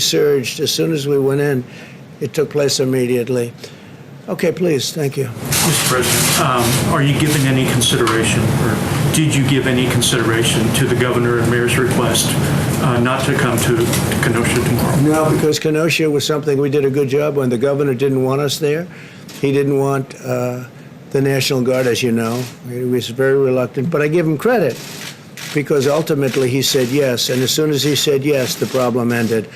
surged as soon as we went in. It took place immediately. Okay, please, thank you. Mr. President, are you giving any consideration, or did you give any consideration to the governor and mayor's request not to come to Kenosha tomorrow? No, because Kenosha was something we did a good job on. The governor didn't want us there. He didn't want the National Guard, as you know. He was very reluctant, but I give him credit because ultimately he said yes, and as soon as he said yes, the problem ended.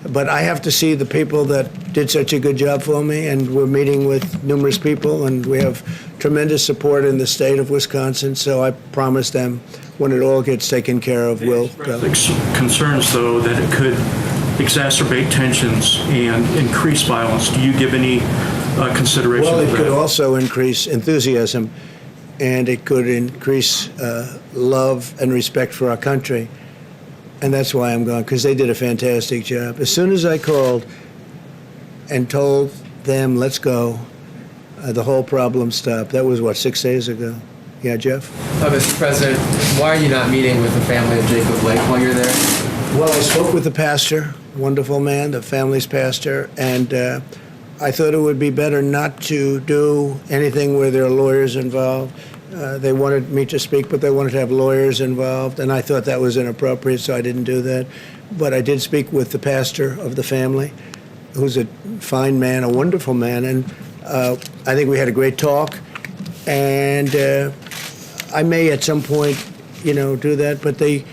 But I have to see the people that did such a good job for me, and we're meeting with numerous people, and we have tremendous support in the state of Wisconsin, so I promise them when it all gets taken care of, we'll go. Concerns, though, that it could exacerbate tensions and increase violence. Do you give any consideration to that? Well, it could also increase enthusiasm, and it could increase love and respect for our country. And that's why I'm going, because they did a fantastic job. As soon as I called and told them, let's go, the whole problem stopped. That was, what, 6 days ago? Yeah, Jeff? Mr. President, why are you not meeting with the family of Jacob Blake while you're there? Well, I spoke with the pastor, wonderful man, the family's pastor, and I thought it would be better not to do anything where there are lawyers involved. They wanted me to speak, but they wanted to have lawyers involved, and I thought that was inappropriate, so I didn't do that. But I did speak with the pastor of the family, who's a fine man, a wonderful man, and I think we had a great talk. And I may at some point, do that, but they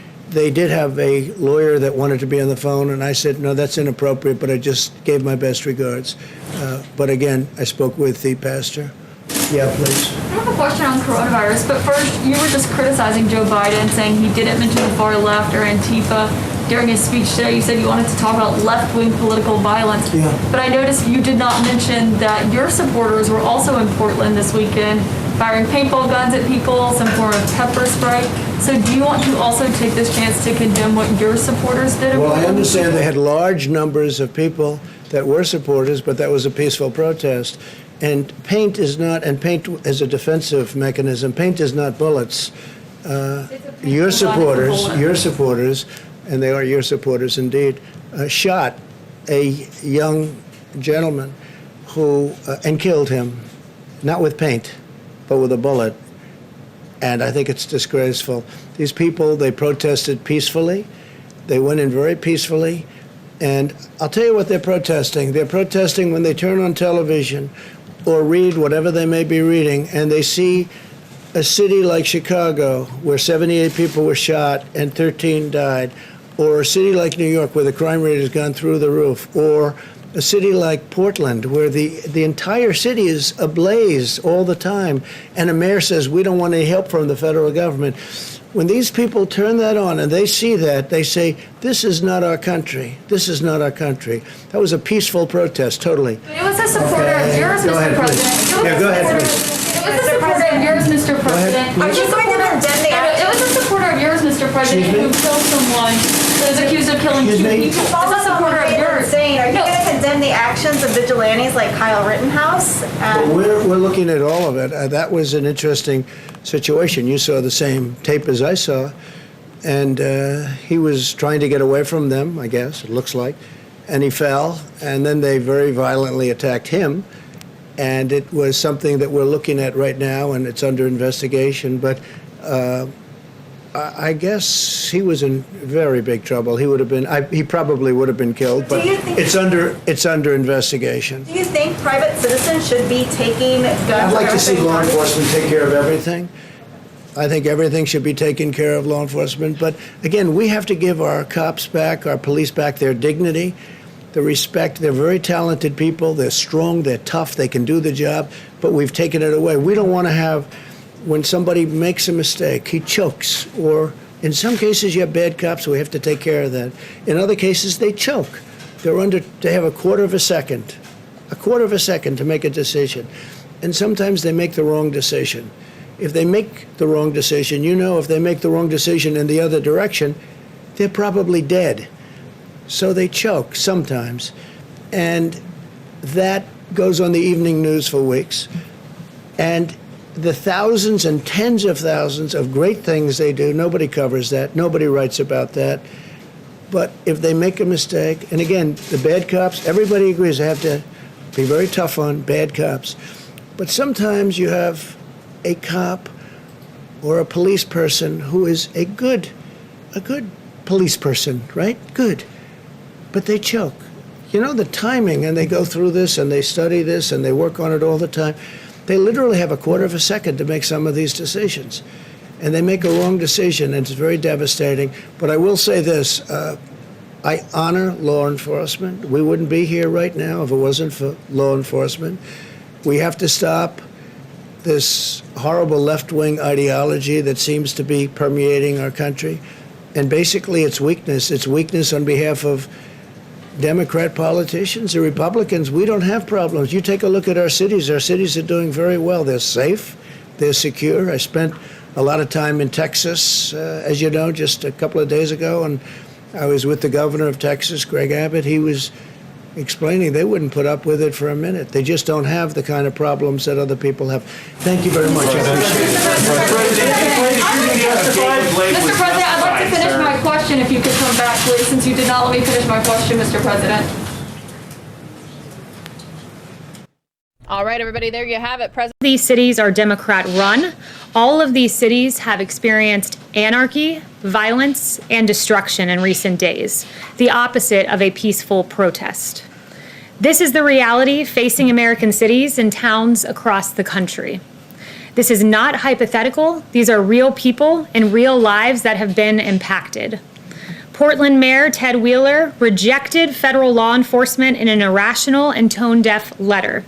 did have a lawyer that wanted to be on the phone, and I said, no, that's inappropriate, but I just gave my best regards. But again, I spoke with the pastor. Yeah, please. I have a question on coronavirus, but first, you were just criticizing Joe Biden, saying he didn't mention the far left or Antifa during his speech today. You said you wanted to talk about left-wing political violence. Yeah. But I noticed you did not mention that your supporters were also in Portland this weekend, firing paintball guns at people, some form of pepper spray. So do you want to also take this chance to condemn what your supporters did in Well, Portland? I understand they had large numbers of people that were supporters, but that was a peaceful protest. And paint is not, and paint is a defensive mechanism. Paint is not bullets. Your supporters, and they are your supporters indeed, shot a young gentleman who, and killed him, not with paint, but with a bullet. And I think it's disgraceful. These people, they protested peacefully. They went in very peacefully. And I'll tell you what they're protesting. They're protesting when they turn on television or read whatever they may be reading, and they see a city like Chicago where 78 people were shot and 13 died, or a city like New York where the crime rate has gone through the roof, or a city like Portland where the entire city is ablaze all the time, and a mayor says, we don't want any help from the federal government. When these people turn that on and they see that, they say, this is not our country. This is not our country. That was a peaceful protest, totally. It was a supporter of yours, Go Mr. ahead, President. Yeah, go ahead, please. It was a supporter of yours, Mr. President. Are you going to condemn the action? It was a supporter of yours, Mr. President, who killed someone that is accused of killing two people. It's a supporter of yours. Are you going to condemn the actions of vigilantes like Kyle Rittenhouse? Well, we're looking at all of it. That was an interesting situation. You saw the same tape as I saw, and he was trying to get away from them, I guess, it looks like, and he fell, and then they very violently attacked him, and it was something that we're looking at right now, and it's under investigation, but I guess he was in very big trouble. He would have been. He probably would have been killed. But it's under investigation. Do you think private citizens should be taking guns? I'd like to see law enforcement take care of everything. I think everything should be taken care of, law enforcement. But again, we have to give our cops back, our police back, their dignity, the respect. They're very talented people. They're strong. They're tough. They can do the job. But we've taken it away. We don't want to have. When somebody makes a mistake, he chokes, or in some cases you have bad cops, so we have to take care of that. In other cases, they choke. They have a quarter of a second to make a decision. And sometimes they make the wrong decision. If they make the wrong decision, if they make the wrong decision in the other direction, they're probably dead. So they choke sometimes. And that goes on the evening news for weeks. And the thousands and tens of thousands of great things they do, nobody covers that. Nobody writes about that. But if they make a mistake, and again, the bad cops, everybody agrees they have to be very tough on bad cops. But sometimes you have a cop or a police person who is a good police person, right? Good. But they choke. You know, the timing, and they go through this and they study this and they work on it all the time. They literally have a quarter of a second to make some of these decisions. And they make a wrong decision, and it's very devastating. But I will say this, I honor law enforcement. We wouldn't be here right now if it wasn't for law enforcement. We have to stop this horrible left-wing ideology that seems to be permeating our country. And basically it's weakness. It's weakness on behalf of Democrat politicians or Republicans. We don't have problems. You take a look at our cities. Our cities are doing very well. They're safe. They're secure. I spent a lot of time in Texas, as you know, just a couple of days ago, and I was with the governor of Texas, Greg Abbott. He was explaining they wouldn't put up with it for a minute. They just don't have the kind of problems that other people have. Thank you very much. I appreciate it. Mr. President, I'd like to finish my question if you could come back, please, since you did not let me finish my question, Mr. President. All right, everybody, there you have it. These cities are Democrat run. All of these cities have experienced anarchy, violence, and destruction in recent days, the opposite of a peaceful protest. This is the reality facing American cities and towns across the country. This is not hypothetical. These are real people and real lives that have been impacted. Portland Mayor Ted Wheeler rejected federal law enforcement in an irrational and tone-deaf letter.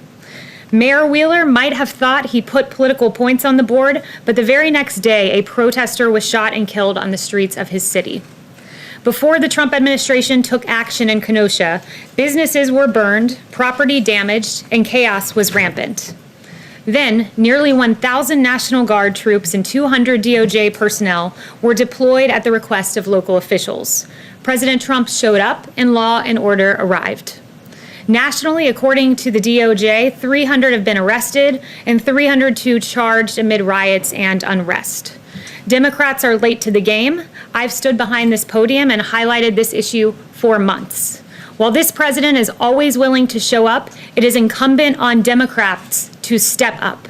Mayor Wheeler might have thought he put political points on the board, but the very next day, a protester was shot and killed on the streets of his city. Before the Trump administration took action in Kenosha, businesses were burned, property damaged, and chaos was rampant. Then, nearly 1,000 National Guard troops and 200 DOJ personnel were deployed at the request of local officials. President Trump showed up, and law and order arrived. Nationally, according to the DOJ, 300 have been arrested and 302 charged amid riots and unrest. Democrats are late to the game. I've stood behind this podium and highlighted this issue for months. While this president is always willing to show up, it is incumbent on Democrats to step up.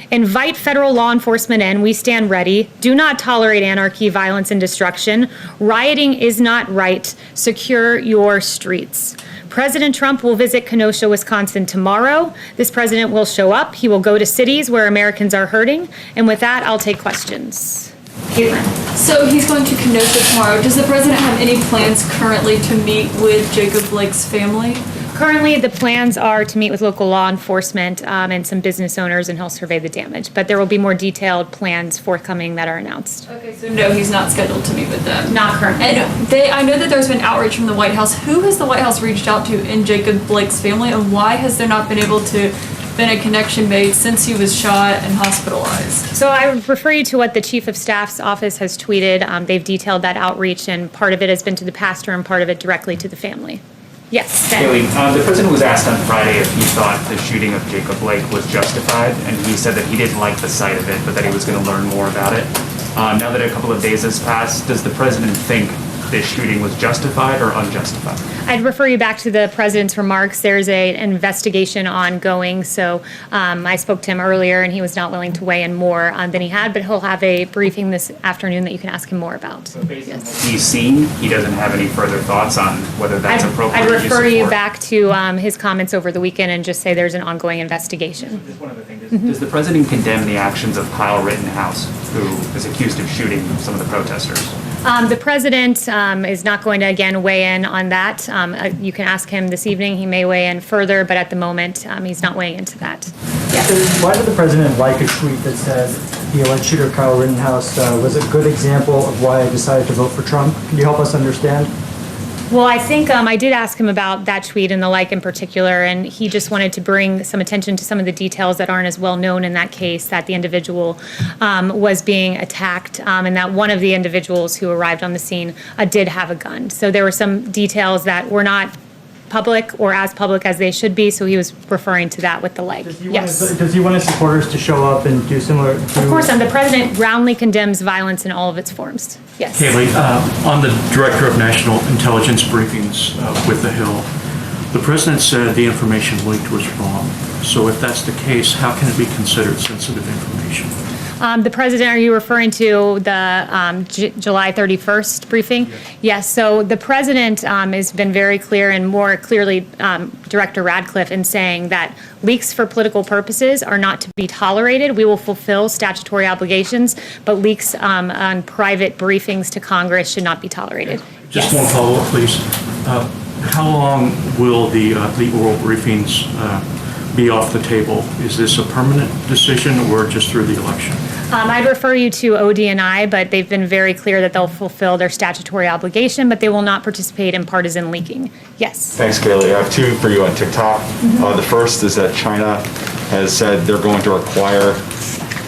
Invite federal law enforcement in. We stand ready. Do not tolerate anarchy, violence, and destruction. Rioting is not right. Secure your streets. President Trump will visit Kenosha, Wisconsin tomorrow. This president will show up. He will go to cities where Americans are hurting. And with that, I'll take questions. Caitlin. So he's going to Kenosha tomorrow. Does the president have any plans currently to meet with Jacob Blake's family? Currently, the plans are to meet with local law enforcement and some business owners, and he'll survey the damage. But there will be more detailed plans forthcoming that are announced. Okay, so no, he's not scheduled to meet with them. Not currently. And I know that there's been outreach from the White House. Who has the White House reached out to in Jacob Blake's family, and why has there not been able to been a connection made since he was shot and hospitalized? So I would refer you to what the Chief of Staff's office has tweeted. They've detailed that outreach, and part of it has been to the pastor and part of it directly to the family. Yes, Ben. Haley, the president was asked on Friday if he thought the shooting of Jacob Blake was justified, and he said that he didn't like the sight of it, but that he was going to learn more about it. Now that a couple of days has passed, does the president think this shooting was justified or unjustified? I'd refer you back to the president's remarks. There's an investigation ongoing. So I spoke to him earlier, and he was not willing to weigh in more than he had, but he'll have a briefing this afternoon that you can ask him more about. So based on what he's seen, he doesn't have any further thoughts on whether that's appropriate. I'd refer you back to his comments over the weekend and just say there's an ongoing investigation. Just one other thing. Does the president condemn the actions of Kyle Rittenhouse, who is accused of shooting some of the protesters? The president is not going to, again, weigh in on that. You can ask him this evening. He may weigh in further, but at the moment, he's not weighing into that. Yes. Why did the president like a tweet that said the alleged shooter Kyle Rittenhouse was a good example of why I decided to vote for Trump? Can you help us understand? Well, I think I did ask him about that tweet and the like in particular, and he just wanted to bring some attention to some of the details that aren't as well known in that case, that the individual was being attacked, and that one of the individuals who arrived on the scene did have a gun. So there were some details that were not public or as public as they should be, so he was referring to that with the leg. Yes. Does he want his supporters to show up and do similar? Of course, and the president roundly condemns violence in all of its forms. Yes. Haley, on the Director of National Intelligence briefings with the Hill, the president said the information leaked was wrong. So if that's the case, how can it be considered sensitive information? The president, are you referring to the July 31st briefing? Yes, so the president has been very clear, and more clearly Director Radcliffe, in saying that leaks for political purposes are not to be tolerated. We will fulfill statutory obligations, but leaks on private briefings to Congress should not be tolerated. Just one follow-up, please. How long will the oral briefings be off the table? Is this a permanent decision or just through the election? I'd refer you to ODNI, but they've been very clear that they'll fulfill their statutory obligation, but they will not participate in partisan leaking. Yes. Thanks, Kaylee. I have two for you on TikTok. The first is that China has said they're going to require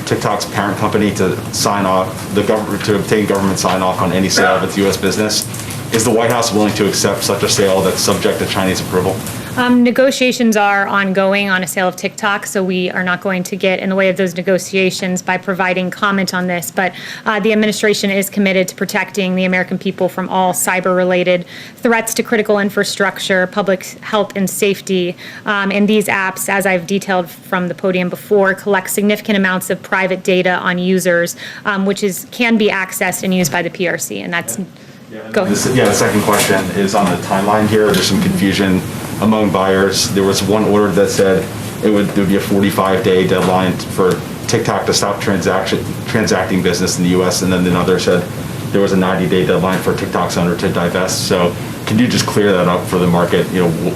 TikTok's parent company to sign off, the government, to obtain government sign off on any sale of its U.S. business. Is the White House willing to accept such a sale that's subject to Chinese approval? Negotiations are ongoing on a sale of TikTok, so we are not going to get in the way of those negotiations by providing comment on this. But the administration is committed to protecting the American people from all cyber-related threats to critical infrastructure, public health and safety. And these apps, as I've detailed from the podium before, collect significant amounts of private data on users, which can be accessed and used by the PRC. And that's... Go ahead. The second question is on the timeline here. There's some confusion among buyers. There was one order that said there would be a 45-day deadline for TikTok to stop transacting business in the U.S., and then another said there was a 90-day deadline for TikTok's owner to divest. So can you just clear that up for the market?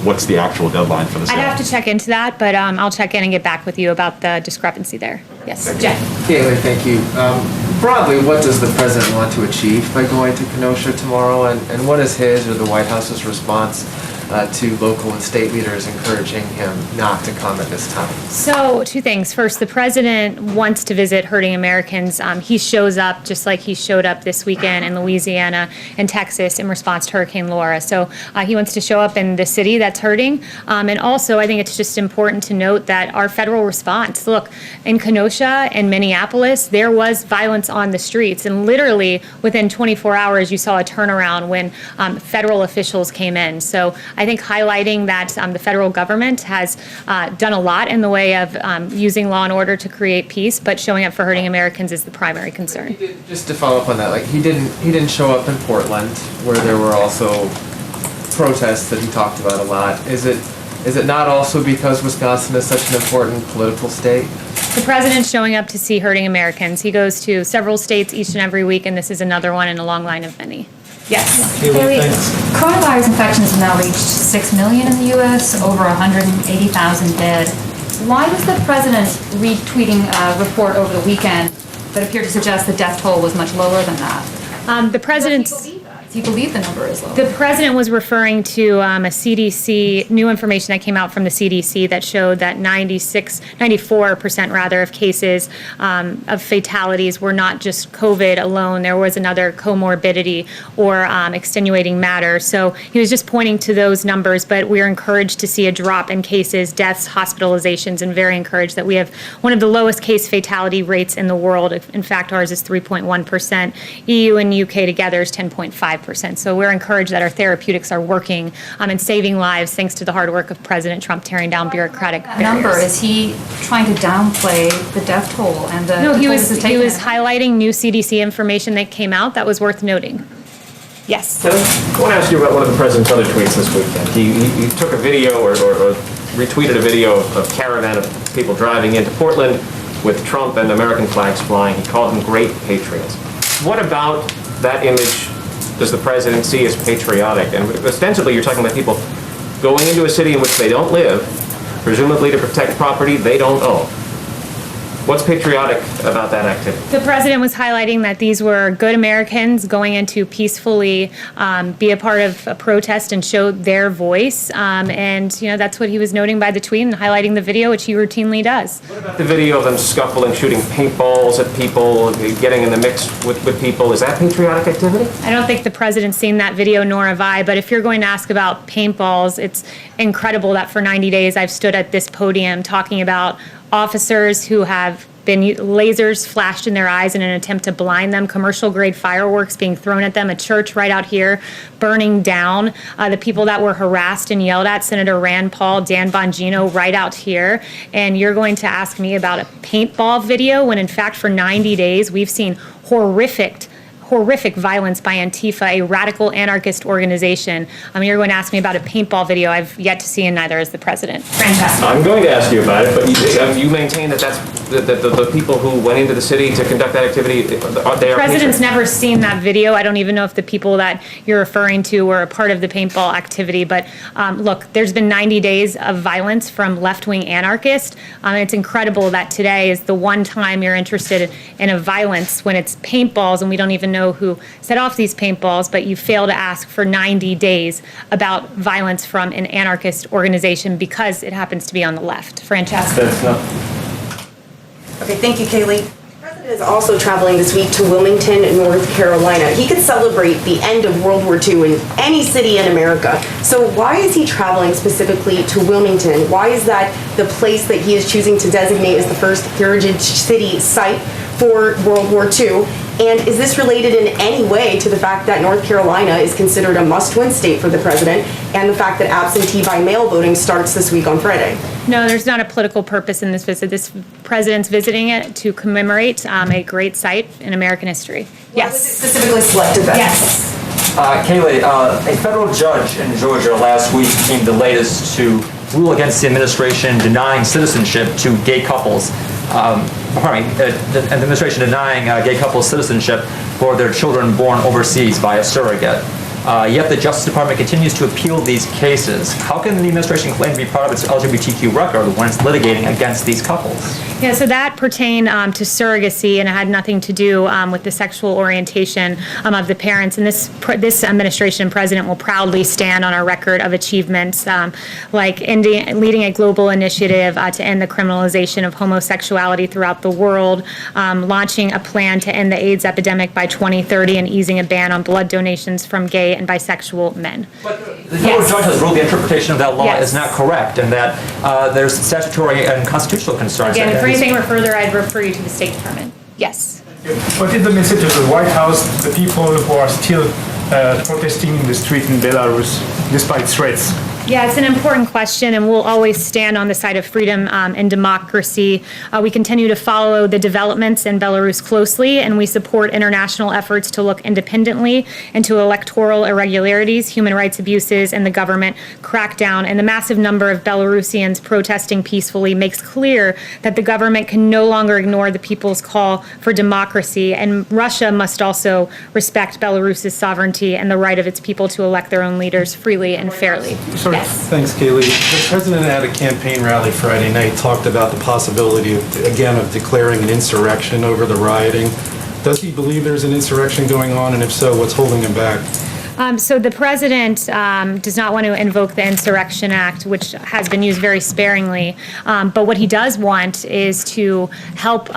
What's the actual deadline for the sale? I'd have to check into that, but I'll check in and get back with you about the discrepancy there. Yes, Jen. Kaylee, thank you. Broadly, what does the president want to achieve by going to Kenosha tomorrow, and what is his or the White House's response to local and state leaders encouraging him not to come at this time? So, two things. First, the president wants to visit hurting Americans. He shows up just like he showed up this weekend in Louisiana and Texas in response to Hurricane Laura. So he wants to show up in the city that's hurting. And also, I think it's just important to note that our federal response, look, in Kenosha and Minneapolis, there was violence on the streets. And literally within 24 hours, you saw a turnaround when federal officials came in. So I think highlighting that the federal government has done a lot in the way of using law and order to create peace, but showing up for hurting Americans is the primary concern. Just to follow up on that, he didn't show up in Portland, where there were also protests that he talked about a lot. Is it not also because Wisconsin is such an important political state? The president's showing up to see hurting Americans. He goes to several states each and every week, and this is another one in a long line of many. Yes. Haley, coronavirus infections have now reached 6 million in the U.S., over 180,000 dead. Why was the president retweeting a report over the weekend that appeared to suggest the death toll was much lower than that? The president's... Do you believe the number is low? The president was referring to a CDC, new information that came out from the CDC that showed that 94% rather of cases of fatalities were not just COVID alone. There was another comorbidity or extenuating matter. So he was just pointing to those numbers, but we're encouraged to see a drop in cases, deaths, hospitalizations, and very encouraged that we have one of the lowest case fatality rates in the world. In fact, ours is 3.1%. EU and UK together is 10.5%. So we're encouraged that our therapeutics are working and saving lives thanks to the hard work of President Trump tearing down bureaucratic barriers. Number, is he trying to downplay the death toll and the... No, he was highlighting new CDC information that came out that was worth noting. Yes. I want to ask you about one of the president's other tweets this weekend. He took a video or retweeted a video of caravan of people driving into Portland with Trump and American flags flying. He called them great patriots. What about that image does the president see as patriotic? And ostensibly, you're talking about people going into a city in which they don't live, presumably to protect property they don't own. What's patriotic about that activity? The president was highlighting that these were good Americans going in to peacefully be a part of a protest and show their voice. And, that's what he was noting by the tweet and highlighting the video, which he routinely does. The video of them scuffling, shooting paintballs at people, getting in the mix with people, is that patriotic activity? I don't think the president's seen that video, nor have I, but if you're going to ask about paintballs, it's incredible that for 90 days I've stood at this podium talking about officers who have been lasers flashed in their eyes in an attempt to blind them, commercial grade fireworks being thrown at them, a church right out here burning down, the people that were harassed and yelled at, Senator Rand Paul, Dan Bongino, right out here. And you're going to ask me about a paintball video when in fact for 90 days we've seen horrific violence by Antifa, a radical anarchist organization. You're going to ask me about a paintball video I've yet to see, and neither is the president. Fantastic. I'm going to ask you about it, but you maintain that the people who went into the city to conduct that activity, they are The president's patriots? never seen that video. I don't even know if the people that you're referring to were a part of the paintball activity. But look, there's been 90 days of violence from left-wing anarchists. It's incredible that today is the one time you're interested in a violence when it's paintballs and we don't even know who set off these paintballs, but you fail to ask for 90 days about violence from an anarchist organization because it happens to be on the left. Francesca. Okay, thank you, Kaylee. The president is also traveling this week to Wilmington, North Carolina. He could celebrate the end of World War II in any city in America. So why is he traveling specifically to Wilmington? Why is that the place that he is choosing to designate as the first heritage city site for World War II? And is this related in any way to the fact that North Carolina is considered a must-win state for the president and the fact that absentee by mail voting starts this week on Friday? No, there's not a political purpose in this visit. This president's visiting it to commemorate a great site in American history. Yes. Was it specifically selected then? Yes. Kaylee, a federal judge in Georgia last week became the latest to rule against the administration denying citizenship to gay couples. The administration denying gay couples citizenship for their children born overseas by a surrogate. Yet the Justice Department continues to appeal these cases. How can the administration claim to be proud of its LGBTQ record when it's litigating against these couples? Yeah, so that pertained to surrogacy, and it had nothing to do with the sexual orientation of the parents. And this administration and president will proudly stand on our record of achievements, like leading a global initiative to end the criminalization of homosexuality throughout the world, launching a plan to end the AIDS epidemic by 2030, and easing a ban on blood donations from gay and bisexual men. But the federal judge has ruled the interpretation of that law Yes. is not correct, and that there's statutory and constitutional concerns. Again, if for anything further, I'd refer you to the State Department. Yes. What is the message of the White House, the people who are still protesting in the street in Belarus despite threats? Yeah, it's an important question, and we'll always stand on the side of freedom and democracy. We continue to follow the developments in Belarus closely, and we support international efforts to look independently into electoral irregularities, human rights abuses, and the government crackdown. And the massive number of Belarusians protesting peacefully makes clear that the government can no longer ignore the people's call for democracy, and Russia must also respect Belarus's sovereignty and the right of its people to elect their own leaders freely and fairly. Sorry. Yes. Thanks, Kaylee. The president at a campaign rally Friday night talked about the possibility, of declaring an insurrection over the rioting. Does he believe there's an insurrection going on, and if so, what's holding him back? So the president does not want to invoke the Insurrection Act, which has been used very sparingly. But what he does want is to help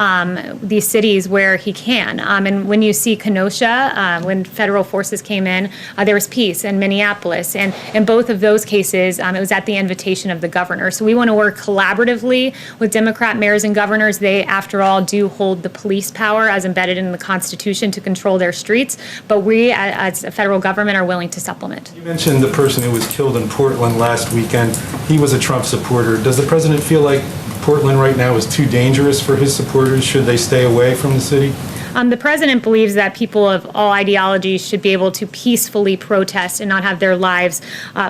these cities where he can. And when you see Kenosha, when federal forces came in, there was peace in Minneapolis. And in both of those cases, it was at the invitation of the governor. So we want to work collaboratively with Democrat mayors and governors. They, after all, do hold the police power as embedded in the Constitution to control their streets. But we, as a federal government, are willing to supplement. You mentioned the person who was killed in Portland last weekend. He was a Trump supporter. Does the president feel like Portland right now is too dangerous for his supporters? Should they stay away from the city? The president believes that people of all ideologies should be able to peacefully protest and not have their lives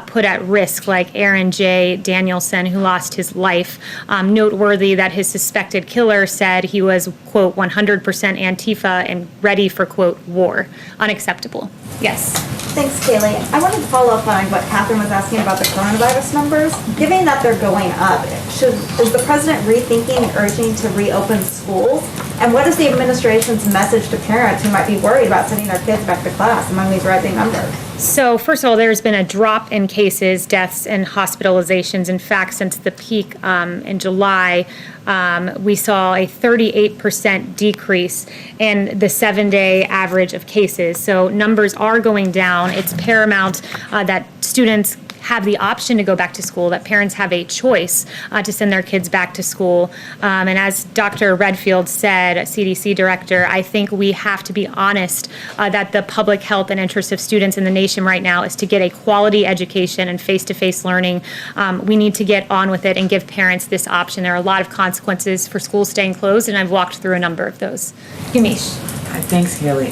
put at risk, like Aaron J. Danielson, who lost his life. Noteworthy that his suspected killer said he was, quote, 100% Antifa and ready for, quote, war. Unacceptable. Yes. Thanks, Kaylee. I wanted to follow up on what Catherine was asking about the coronavirus numbers. Given that they're going up, is the president rethinking and urging to reopen schools? And what is the administration's message to parents who might be worried about sending their kids back to class among these rising numbers? So first of all, there's been a drop in cases, deaths, and hospitalizations. In fact, since the peak in July, we saw a 38% decrease in the 7-day average of cases. So numbers are going down. It's paramount that students have the option to go back to school, that parents have a choice to send their kids back to school. And as Dr. Redfield said, CDC director, I think we have to be honest that the public health and interest of students in the nation right now is to get a quality education and face-to-face learning. We need to get on with it and give parents this option. There are a lot of consequences for schools staying closed, and I've walked through a number of those. Yamish. Hi, thanks, Kelly.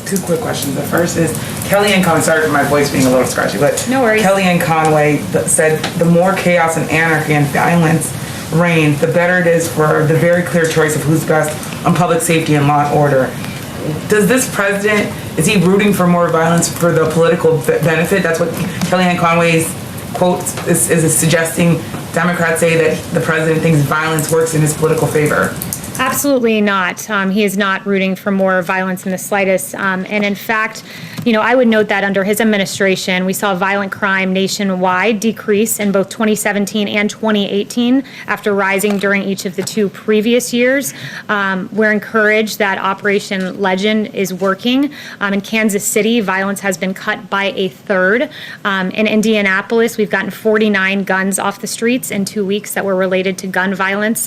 Two quick questions. The first is Kellyanne Conway. Sorry for my voice being a little scratchy, but no worries. Kellyanne Conway said the more chaos and anarchy and violence reigns, the better it is for the very clear choice of who's best on public safety and law and order. Does this president, is he rooting for more violence for the political benefit? That's what Kellyanne Conway's quote is suggesting. Democrats say that the president thinks violence works in his political favor. Absolutely not. He is not rooting for more violence in the slightest. And in fact, I would note that under his administration, we saw violent crime nationwide decrease in both 2017 and 2018 after rising during each of the two previous years. We're encouraged that Operation Legend is working. In Kansas City, violence has been cut by a third. In Indianapolis, we've gotten 49 guns off the streets in 2 weeks that were related to gun violence.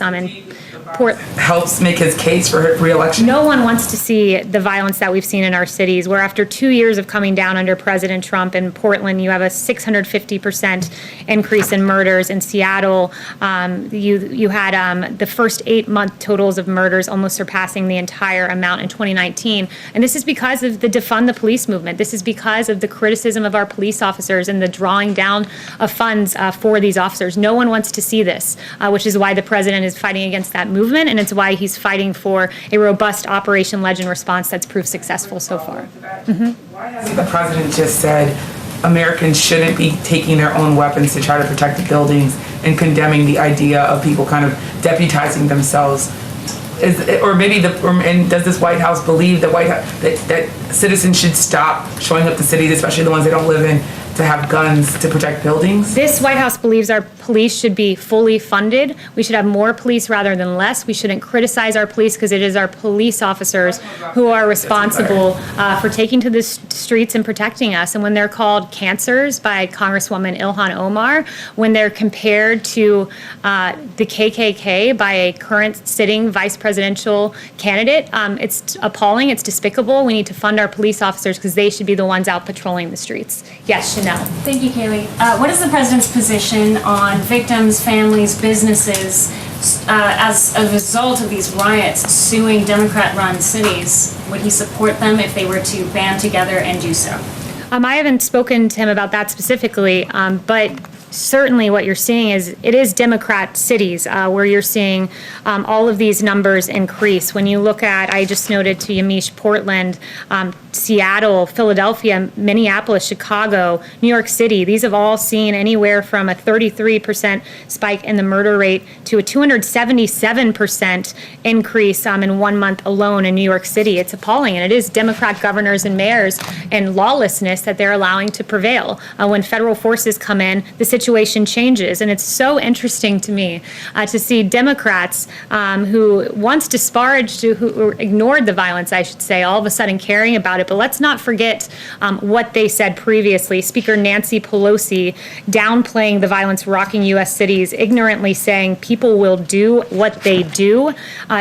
Helps make his case for re-election? No one wants to see the violence that we've seen in our cities, where after 2 years of coming down under President Trump in Portland, you have a 650% increase in murders. In Seattle, you had the first 8-month totals of murders almost surpassing the entire amount in 2019. And this is because of the defund the police movement. This is because of the criticism of our police officers and the drawing down of funds for these officers. No one wants to see this, which is why the president is fighting against that movement, and it's why he's fighting for a robust Operation Legend response that's proved successful so far. Why hasn't the president just said Americans shouldn't be taking their own weapons to try to protect the buildings and condemning the idea of people kind of deputizing themselves? And does this White House believe that citizens should stop showing up to cities, especially the ones they don't live in, to have guns to protect buildings? This White House believes our police should be fully funded. We should have more police rather than less. We shouldn't criticize our police because it is our police officers who are responsible for taking to the streets and protecting us. And when they're called cancers by Congresswoman Ilhan Omar, when they're compared to the KKK by a current sitting vice presidential candidate, it's appalling, it's despicable. We need to fund our police officers because they should be the ones out patrolling the streets. Yes, Chanel. Thank you, Kaylee. What is the president's position on victims, families, businesses as a result of these riots suing Democrat-run cities? Would he support them if they were to band together and do so? I haven't spoken to him about that specifically, but certainly what you're seeing is it is Democrat cities where you're seeing all of these numbers increase. When you look at, I just noted to Yamish, Portland, Seattle, Philadelphia, Minneapolis, Chicago, New York City, these have all seen anywhere from a 33% spike in the murder rate to a 277% increase in 1 month alone in New York City. It's appalling, and it is Democrat governors and mayors and lawlessness that they're allowing to prevail. When federal forces come in, the situation changes, and it's so interesting to me to see Democrats who once disparaged, who ignored the violence, I should say, all of a sudden caring about it. But let's not forget what they said previously. Speaker Nancy Pelosi downplaying the violence rocking U.S. cities, ignorantly saying people will do what they do.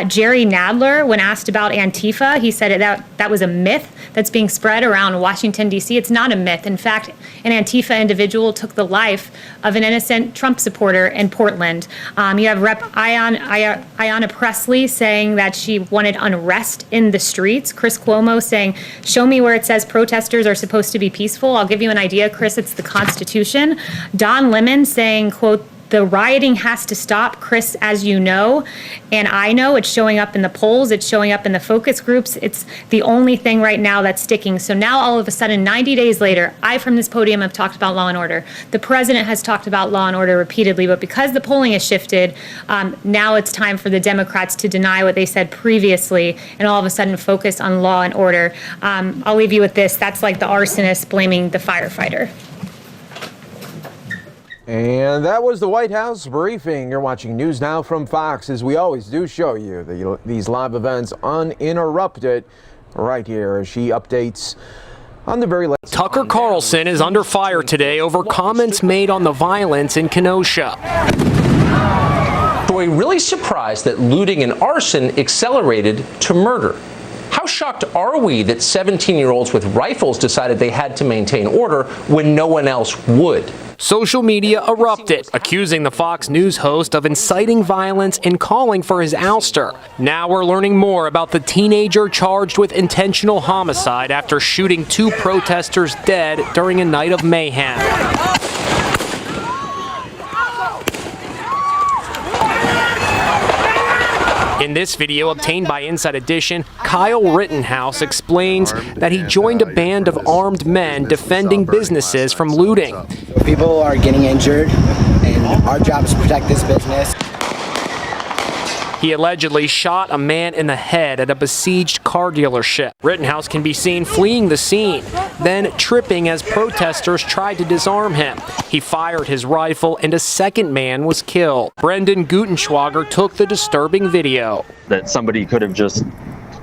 Jerry Nadler, when asked about Antifa, he said that was a myth that's being spread around Washington, D.C. It's not a myth. In fact, an Antifa individual took the life of an innocent Trump supporter in Portland. You have Rep. Ayanna Pressley saying that she wanted unrest in the streets. Chris Cuomo saying, show me where it says protesters are supposed to be peaceful. I'll give you an idea, Chris, it's the Constitution. Don Lemon saying, quote, The rioting has to stop, Chris, as you know, and I know it's showing up in the polls, it's showing up in the focus groups. It's the only thing right now that's sticking. So now all of a sudden, 90 days later, I from this podium have talked about law and order. The president has talked about law and order repeatedly, but because the polling has shifted, now it's time for the Democrats to deny what they said previously and all of a sudden focus on law and order. I'll leave you with this. That's like the arsonist blaming the firefighter. And that was the White House briefing. You're watching News Now from Fox, as we always do show you these live events uninterrupted right here as she updates on the very latest. Tucker Carlson is under fire today over comments made on the violence in Kenosha. So we're really surprised that looting and arson accelerated to murder. How shocked are we that 17-year-olds with rifles decided they had to maintain order when no one else would? Social media erupted, accusing the Fox News host of inciting violence and calling for his ouster. Now we're learning more about the teenager charged with intentional homicide after shooting 2 protesters dead during a night of mayhem. In this video obtained by Inside Edition, Kyle Rittenhouse explains that he joined a band of armed men defending businesses from looting. People are getting injured, and our job is to protect this business. He allegedly shot a man in the head at a besieged car dealership. Rittenhouse can be seen fleeing the scene, then tripping as protesters tried to disarm him. He fired his rifle and a second man was killed. Brendan Gutenschwager took the disturbing video. That somebody could have just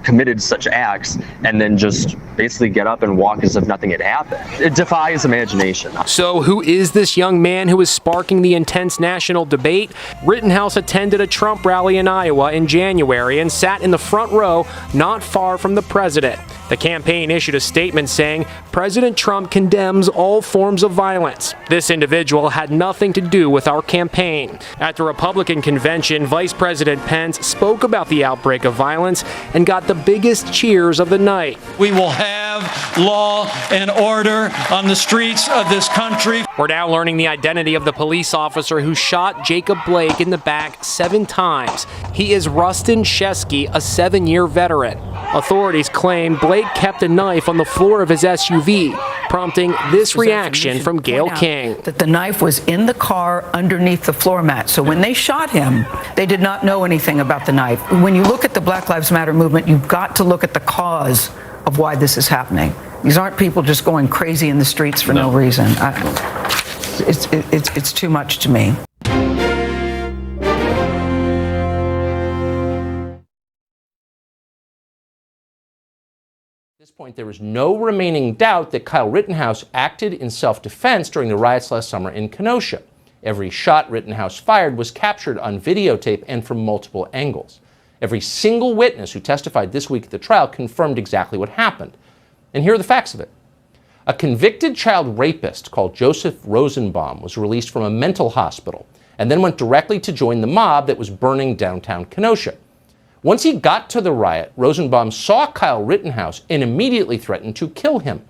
committed such acts and then just basically get up and walk as if nothing had happened. It defies imagination. So who is this young man who is sparking the intense national debate? Rittenhouse attended a Trump rally in Iowa in January and sat in the front row not far from the president. The campaign issued a statement saying President Trump condemns all forms of violence. This individual had nothing to do with our campaign. At the Republican convention, Vice President Pence spoke about the outbreak of violence and got the biggest cheers of the night. We will have law and order on the streets of this country. We're now learning the identity of the police officer who shot Jacob Blake in the back 7 times. He is Rustin Shesky, a 7-year veteran. Authorities claim Blake kept a knife on the floor of his SUV, prompting this reaction from Gail King. That the knife was in the car underneath the floor mat. So when they shot him, they did not know anything about the knife. When you look at the Black Lives Matter movement, you've got to look at the cause of why this is happening. These aren't people just going crazy in the streets for no reason. It's too much to me. At this point, there is no remaining doubt that Kyle Rittenhouse acted in self-defense during the riots last summer in Kenosha. Every shot Rittenhouse fired was captured on videotape and from multiple angles. Every single witness who testified this week at the trial confirmed exactly what happened. And here are the facts of it. A convicted child rapist called Joseph Rosenbaum was released from a mental hospital and then went directly to join the mob that was burning downtown Kenosha. Once he got to the riot, Rosenbaum saw Kyle Rittenhouse and immediately threatened to kill him.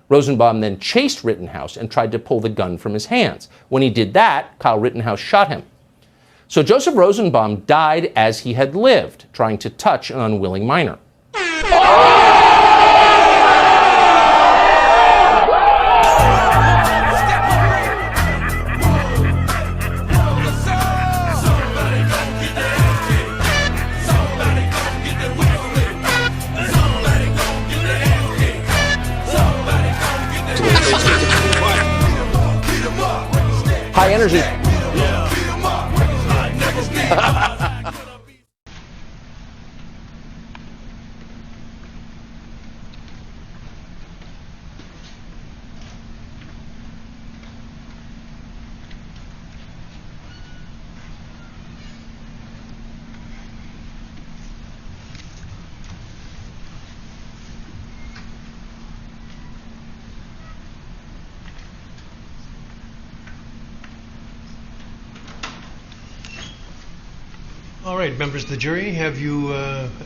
Rosenbaum then chased Rittenhouse and tried to pull the gun from his hands. When he did that, Kyle Rittenhouse shot him. So Joseph Rosenbaum died as he had lived, trying to touch an unwilling minor. High energy. All right, members of the jury, have you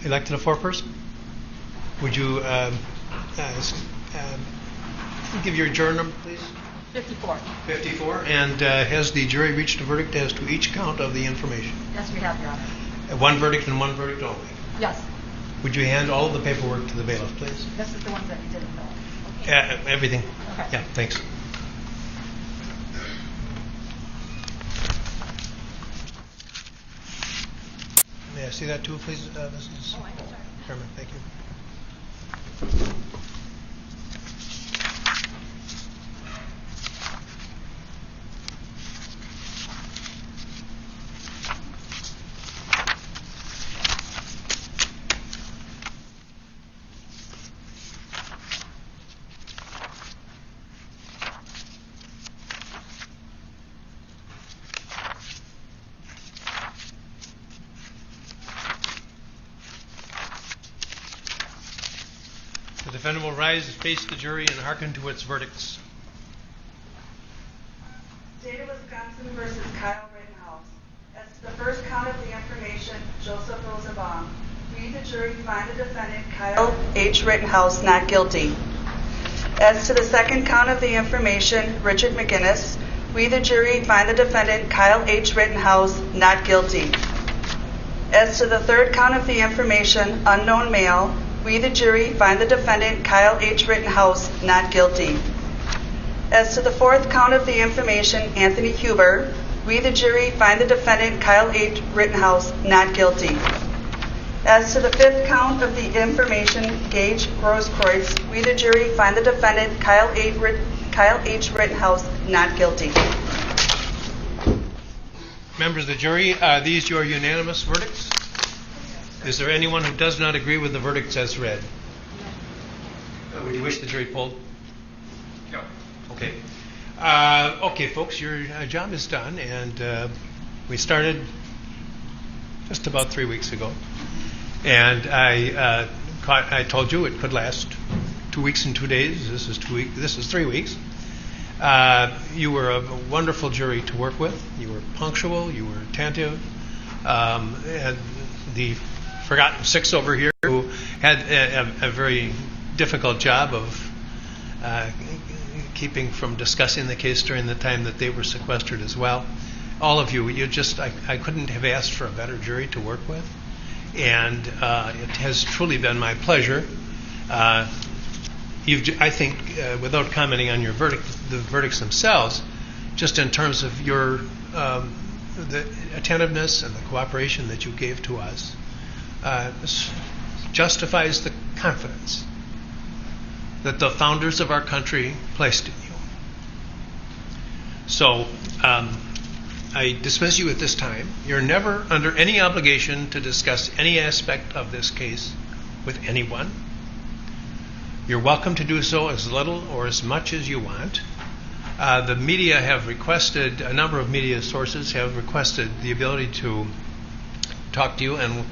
elected a foreperson? Would you give your juror number, please? 54. 54. And has the jury reached a verdict as to each count of the information? Yes, we have, Your Honor. One verdict and one verdict only. Yes. Would you hand all of the paperwork to the bailiff, please? This is the ones that you didn't know. Everything? Okay. Yeah, thanks. May I see that too, please, Mrs. Chairman? Thank you. The defendant will rise and face the jury and hearken to its verdicts. State of Wisconsin versus Kyle Rittenhouse. As to the first count of the information, Joseph Rosenbaum. We, the jury, find the defendant Kyle H. Rittenhouse not guilty. As to the second count of the information, Richard McGinnis. We, the jury, find the defendant Kyle H. Rittenhouse not guilty. As to the third count of the information, unknown male. We, the jury, find the defendant Kyle H. Rittenhouse not guilty. As to the fourth count of the information, Anthony Huber, we, the jury, find the defendant Kyle H. Rittenhouse not guilty. As to the fifth count of the information, Gage Grosskreutz, we, the jury, find the defendant Kyle H. Rittenhouse not guilty. Members of the jury, are these your unanimous verdicts? Is there anyone who does not agree with the verdicts as read? Would you wish the jury polled? No. Okay. Okay, folks, your job is done, and we started just about 3 weeks ago. And I told you it could last 2 weeks and 2 days. This is 2 weeks. This is 3 weeks. You were a wonderful jury to work with. You were punctual. You were attentive. And the forgotten six over here who had a very difficult job of keeping from discussing the case during the time that they were sequestered as well. All of you, I couldn't have asked for a better jury to work with. And it has truly been my pleasure. I think, without commenting on the verdicts themselves, just in terms of your the attentiveness and the cooperation that you gave to us, this justifies the confidence that the founders of our country placed in you. So I dismiss you at this time. You're never under any obligation to discuss any aspect of this case with anyone. You're welcome to do so as little or as much as you want. The media have requested, a number of media sources have requested the ability to talk to you, and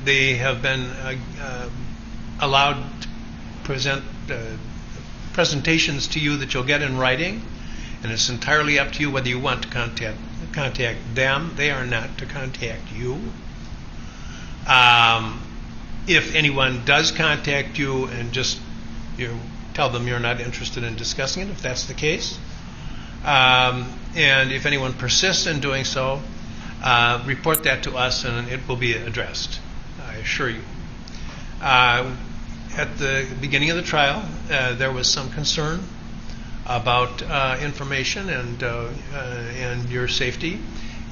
they have been allowed to present presentations to you that you'll get in writing, and it's entirely up to you whether you want to contact them. They are not to contact you. If anyone does contact you and just tell them you're not interested in discussing it, if that's the case, and if anyone persists in doing so, report that to us and it will be addressed, I assure you. At the beginning of the trial, there was some concern about information and your safety,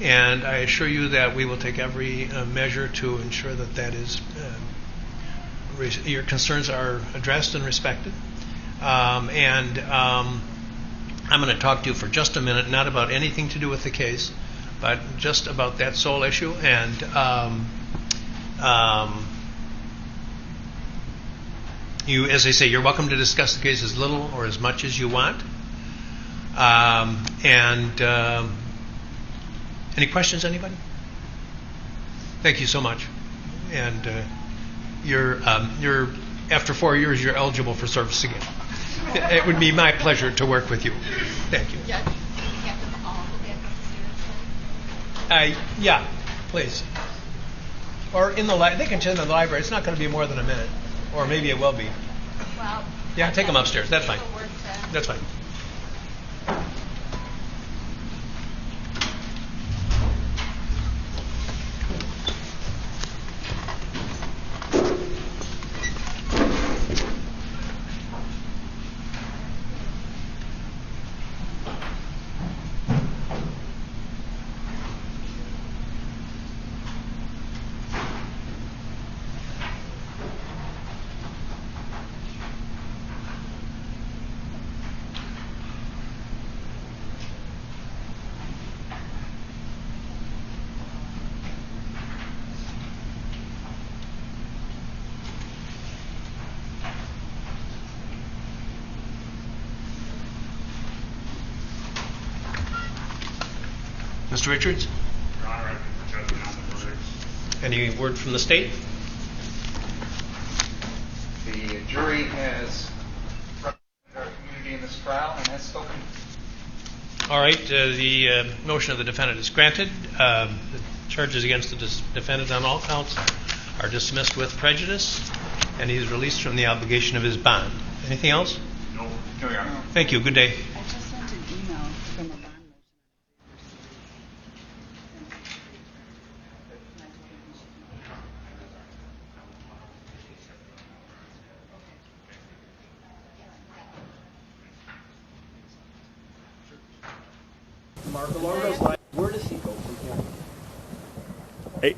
and I assure you that we will take every measure to ensure that that is your concerns are addressed and respected. I'm going to talk to you for just a minute, not about anything to do with the case, but just about that sole issue. And you, as I say, you're welcome to discuss the case as little or as much as you want. Any questions, anybody? Thank you so much. And you're after 4 years, you're eligible for service again. It would be my pleasure to work with you. Thank you. Yeah, please. Or in the they can attend in the library. It's not going to be more than a minute, or maybe it will be. Well, yeah, take them upstairs. That's fine. That's fine. Mr. Richards? Your Honor, I think the judgment on the verdicts. Any word from the state? The jury has represented our community in this trial and has spoken. All right, the motion of the defendant is granted. The charges against the defendant on all counts are dismissed with prejudice, and he is released from the obligation of his bond. Anything else? No, Your Honor. Thank you. Good day. I just sent an email from a bond Mark, along those lines, where does he go from here?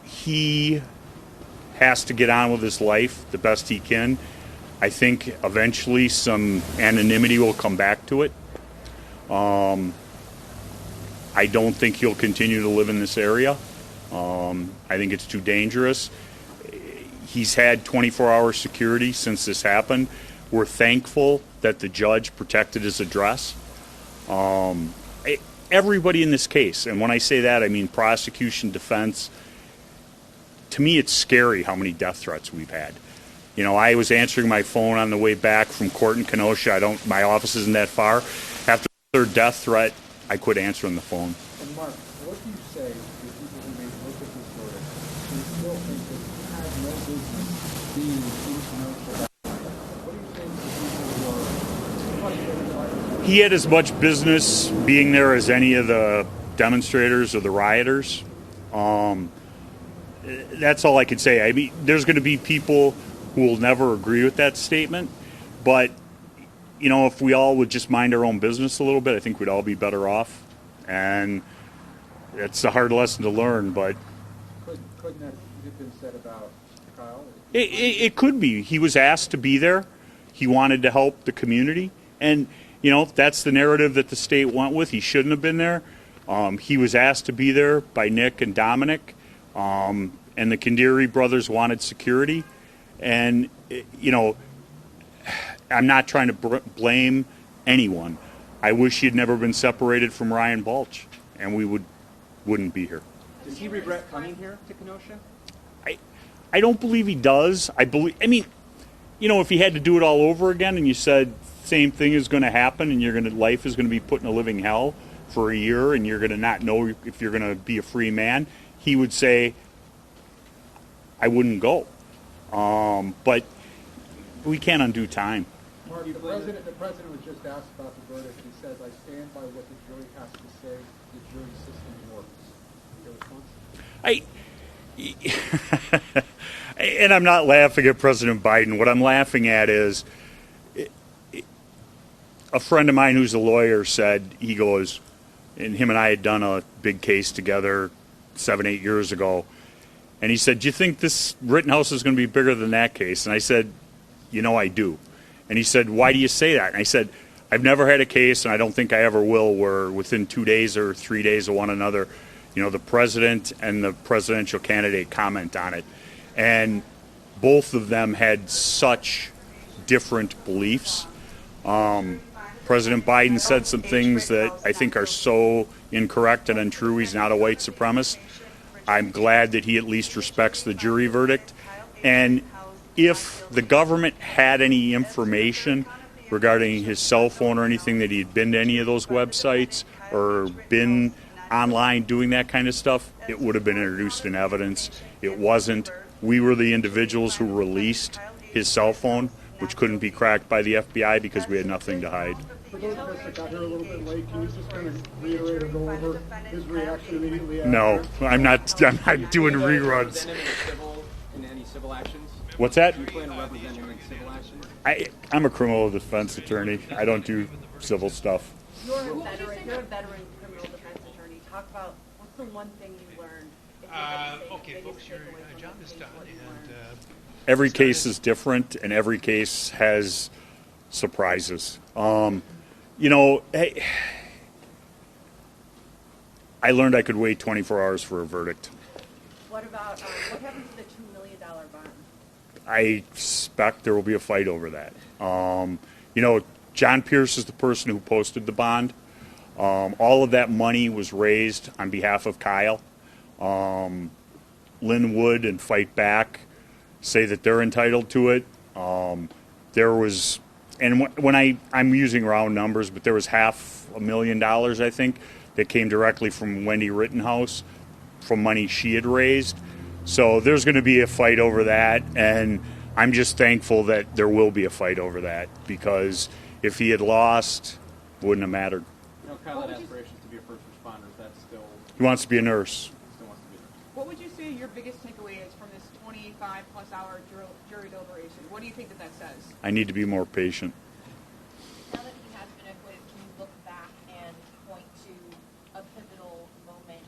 He has to get on with his life the best he can. I think eventually some anonymity will come back to it. I don't think he'll continue to live in this area. I think it's too dangerous. He's had 24-hour security since this happened. We're thankful that the judge protected his address. Everybody in this case, and when I say that, I mean prosecution, defense. To me, it's scary how many death threats we've had. You know, I was answering my phone on the way back from court in Kenosha. My office isn't that far. After the third death threat, I quit answering the phone. And Mark, what do you say to people who may look at this verdict and still think that he had no business being in Kenosha? What do you say to people who are... He had as much business being there as any of the demonstrators or the rioters. That's all I could say. I mean, there's going to be people who will never agree with that statement, but you know, if we all would just mind our own business a little bit, I think we'd all be better off. And it's a hard lesson to learn, but Couldn't that have been said about Kyle? it could be. He was asked to be there. He wanted to help the community, and you know, that's the narrative that the state went with. He shouldn't have been there. He was asked to be there by Nick and Dominic. And the Kandiri brothers wanted security. And, you know, I'm not trying to blame anyone. I wish he had never been separated from Ryan Balch, and we wouldn't be here. Does he regret coming here to Kenosha? I don't believe he does. I mean, you know, if he had to do it all over again and you said same thing is going to happen and life is going to be put in a living hell for a year and you're going to not know if you're going to be a free man, he would say, I wouldn't go. But we can't undo time. Mark, the president was just asked about the verdict. He says, I stand by what the jury has to say. The jury system works. Your response? And I'm not laughing at President Biden. What I'm laughing at is a friend of mine who's a lawyer said, he goes, and him and I had done a big case together 7-8 years ago. And he said, do you think this Rittenhouse is going to be bigger than that case? And I said, you know, I do. And he said, why do you say that? And I said, I've never had a case, and I don't think I ever will, where within 2 days or 3 days of one another, you know, the president and the presidential candidate comment on it. And both of them had such different beliefs. President Biden said some things that I think are so incorrect and untrue. He's not a white supremacist. I'm glad that he at least respects the jury verdict. And if the government had any information regarding his cell phone or anything, that he had been to any of those websites or been online doing that kind of stuff, it would have been introduced in evidence. It wasn't. We were the individuals who released his cell phone, which couldn't be cracked by the FBI because we had nothing to hide. For those of us that got here a little bit late, can you just kind of reiterate or go over his reaction immediately after? No, I'm not doing reruns. In any civil actions? What's that? Do you plan to represent him in civil actions? I'm a criminal defense attorney. I don't do civil stuff. You're a veteran criminal defense attorney. Talk about what's the one thing you learned. Okay, folks, your job is done. And Every case is different, and every case has surprises. Hey, I learned I could wait 24 hours for a verdict. What about what happened to the $2 million bond? I suspect there will be a fight over that. John Pierce is the person who posted the bond. All of that money was raised on behalf of Kyle. Lynn Wood and Fight Back say that they're entitled to it. There was, and when I'm using round numbers, but there was $500,000, I think, that came directly from Wendy Rittenhouse from money she had raised. So there's going to be a fight over that, and I'm just thankful that there will be a fight over that, because if he had lost, it wouldn't have mattered. Kyle had aspirations to be a first responder. Is that still? He wants to be a nurse. Still wants to be a nurse. What would you say your biggest takeaway is from this 25-plus hour jury deliberation? What do you think that says? I need to be more patient. Now that he has been acquitted, can you look back and point to a pivotal moment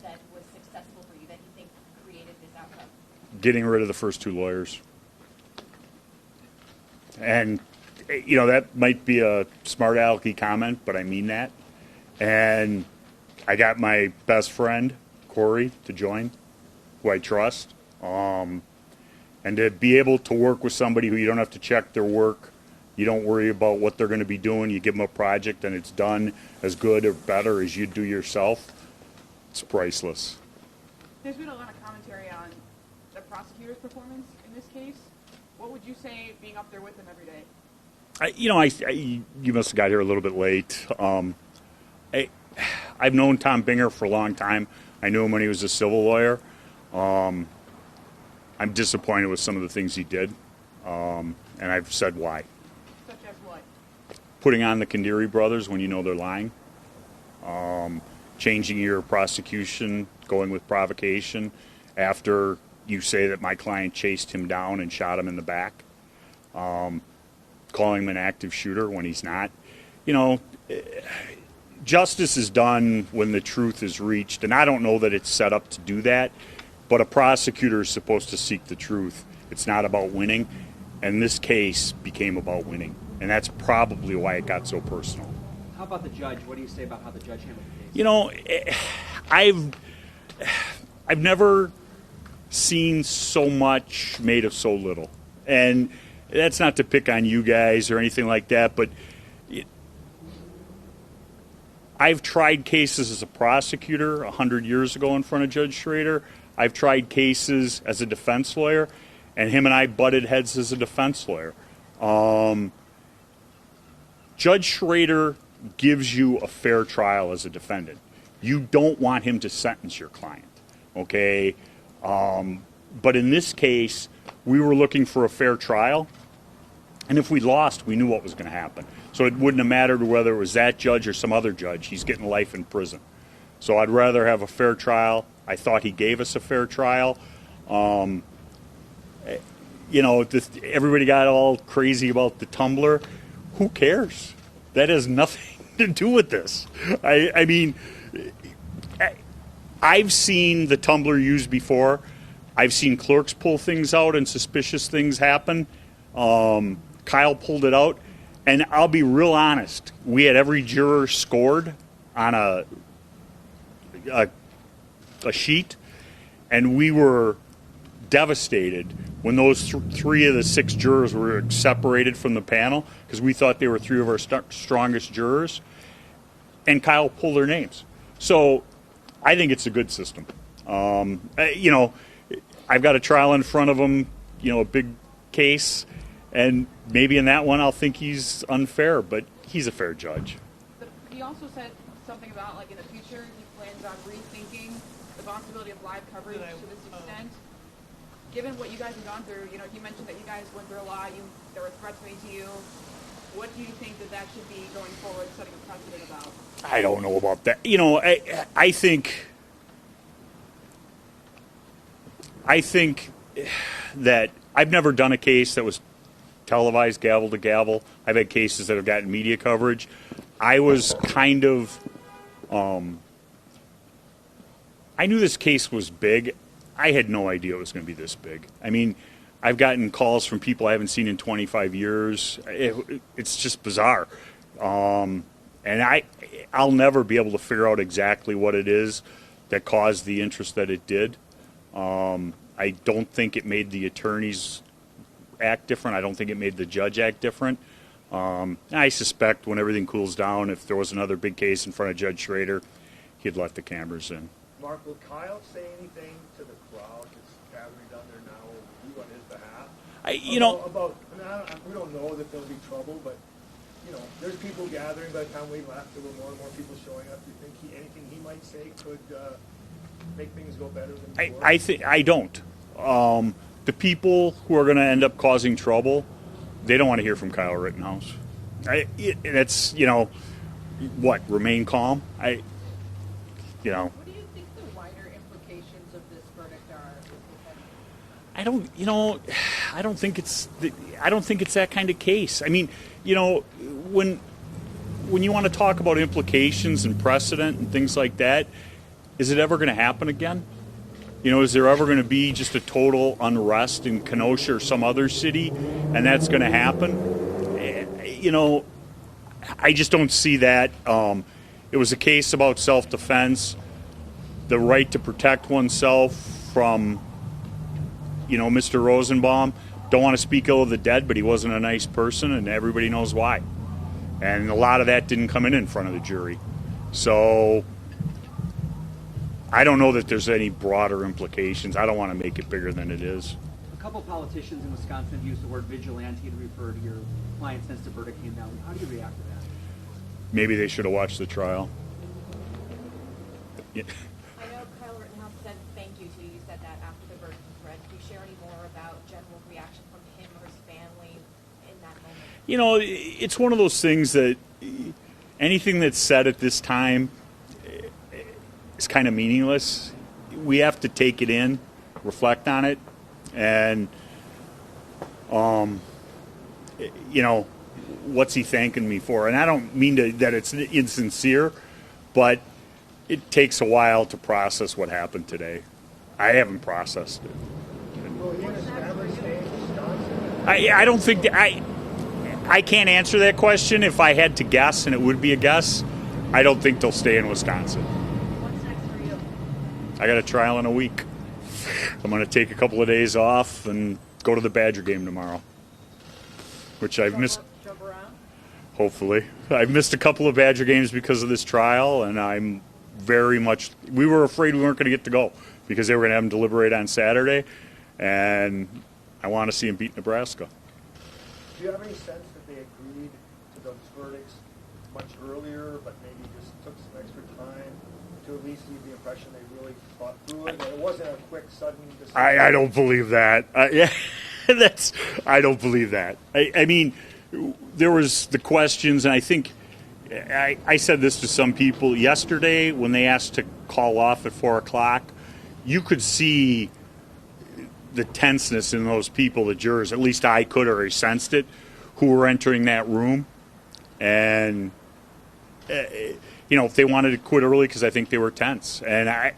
that was successful for you, that you think created this outcome? Getting rid of the first two lawyers. And, that might be a smart alecky comment, but I mean that. And I got my best friend, Corey, to join, who I trust. And to be able to work with somebody who you don't have to check their work, you don't worry about what they're going to be doing, you give them a project and it's done as good or better as you do yourself, it's priceless. There's been a lot of commentary on the prosecutor's performance in this case. What would you say being up there with them every day? You must have got here a little bit late. I've known Tom Binger for a long time. I knew him when he was a civil lawyer. I'm disappointed with some of the things he did, and I've said why. Such as what? Putting on the Kandiri brothers when you know they're lying. Changing your prosecution, going with provocation after you say that my client chased him down and shot him in the back. Calling him an active shooter when he's not. Justice is done when the truth is reached, and I don't know that it's set up to do that, but a prosecutor is supposed to seek the truth. It's not about winning, and this case became about winning, and that's probably why it got so personal. How about the judge? What do you say about how the judge handled the case? I've never seen so much made of so little, and that's not to pick on you guys or anything like that, but I've tried cases as a prosecutor 100 years ago in front of Judge Schrader. I've tried cases as a defense lawyer, and him and I butted heads as a defense lawyer. Judge Schrader gives you a fair trial as a defendant. You don't want him to sentence your client, okay? But in this case, we were looking for a fair trial, and if we lost, we knew what was going to happen. So it wouldn't have mattered whether it was that judge or some other judge. He's getting life in prison. So I'd rather have a fair trial. I thought he gave us a fair trial. Everybody got all crazy about the tumbler. Who cares? That has nothing to do with this. I mean, I've seen the tumbler used before. I've seen clerks pull things out and suspicious things happen. Kyle pulled it out. And I'll be real honest. We had every juror scored on a sheet, and we were devastated when those 3 of the 6 jurors were separated from the panel because we thought they were 3 of our strongest jurors, and Kyle pulled their names. So I think it's a good system. I've got a trial in front of him, a big case, and maybe in that one I'll think he's unfair, but he's a fair judge. He also said something about, in the future, he plans on rethinking the possibility of live coverage to this extent. given what you guys have gone through, you mentioned that you guys went through a lot. There were threats made to you. What do you think that should be going forward, setting a precedent about? I don't know about that. I think that I've never done a case that was televised gavel to gavel. I've had cases that have gotten media coverage. I was kind of, I knew this case was big. I had no idea it was going to be this big. I mean, I've gotten calls from people I haven't seen in 25 years. It's just bizarre. And I'll never be able to figure out exactly what it is that caused the interest that it did. I don't think it made the attorneys act different. I don't think it made the judge act different. I suspect when everything cools down, if there was another big case in front of Judge Schrader, he'd let the cameras in. Mark, will Kyle say anything to the crowd that's gathering down there now over you on his behalf? We don't know that there'll be trouble, but there's people gathering. By the time we left, there were more and more people showing up. Do you think anything he might say could make things go better than before? I don't. The people who are going to end up causing trouble, they don't want to hear from Kyle Rittenhouse. It's what, remain calm. What do you think the wider implications of this verdict are? I don't think it's that kind of case. I mean, when you want to talk about implications and precedent and things like that, is it ever going to happen again? Is there ever going to be just a total unrest in Kenosha or some other city, and that's going to happen? I just don't see that. It was a case about self-defense, the right to protect oneself from, Mr. Rosenbaum. Don't want to speak ill of the dead, but he wasn't a nice person, and everybody knows why. And a lot of that didn't come in front of the jury. So I don't know that there's any broader implications. I don't want to make it bigger than it is. A couple politicians in Wisconsin have used the word vigilante to refer to your client since the verdict came down. How do you react to that? Maybe they should have watched the trial. Yeah. I know Kyle Rittenhouse said thank you to you. You said that after the verdict was read. Can you share any more about general reaction from him or his family in that moment? It's one of those things that anything that's said at this time is kind of meaningless. We have to take it in, reflect on it, and what's he thanking me for? And I don't mean that it's insincere, but it takes a while to process what happened today. I haven't processed it. I don't think that I can't answer that question. If I had to guess, and it would be a guess, I don't think they'll stay in Wisconsin. What's next for you? I got a trial in a week. I'm going to take a couple of days off and go to the Badger game tomorrow, which I've missed. Jump around? Hopefully. I've missed a couple of Badger games because of this trial, and I'm we were afraid we weren't going to get to go because they were going to have them deliberate on Saturday, and I want to see them beat Nebraska. Do you have any sense that they agreed to those verdicts much earlier, but maybe just took some extra time to at least leave the impression they really thought through it? It wasn't a quick, sudden decision. I don't believe that. I don't believe that. I mean, there was the questions, and I think I said this to some people yesterday when they asked to call off at 4 o'clock. You could see the tenseness in those people, the jurors. At least I could, or I sensed it, who were entering that room. And if they wanted to quit early, because I think they were tense. And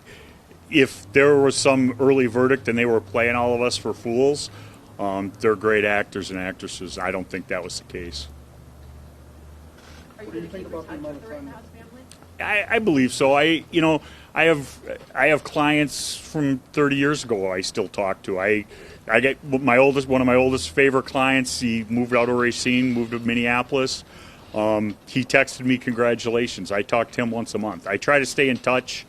if there was some early verdict and they were playing all of us for fools, they're great actors and actresses. I don't think that was the case. Are you going to keep in touch with the Rittenhouse family? I believe so. I have clients from 30 years ago I still talk to. I get one of my oldest favorite clients. He moved out of Racine, moved to Minneapolis. He texted me congratulations. I talk to him once a month. I try to stay in touch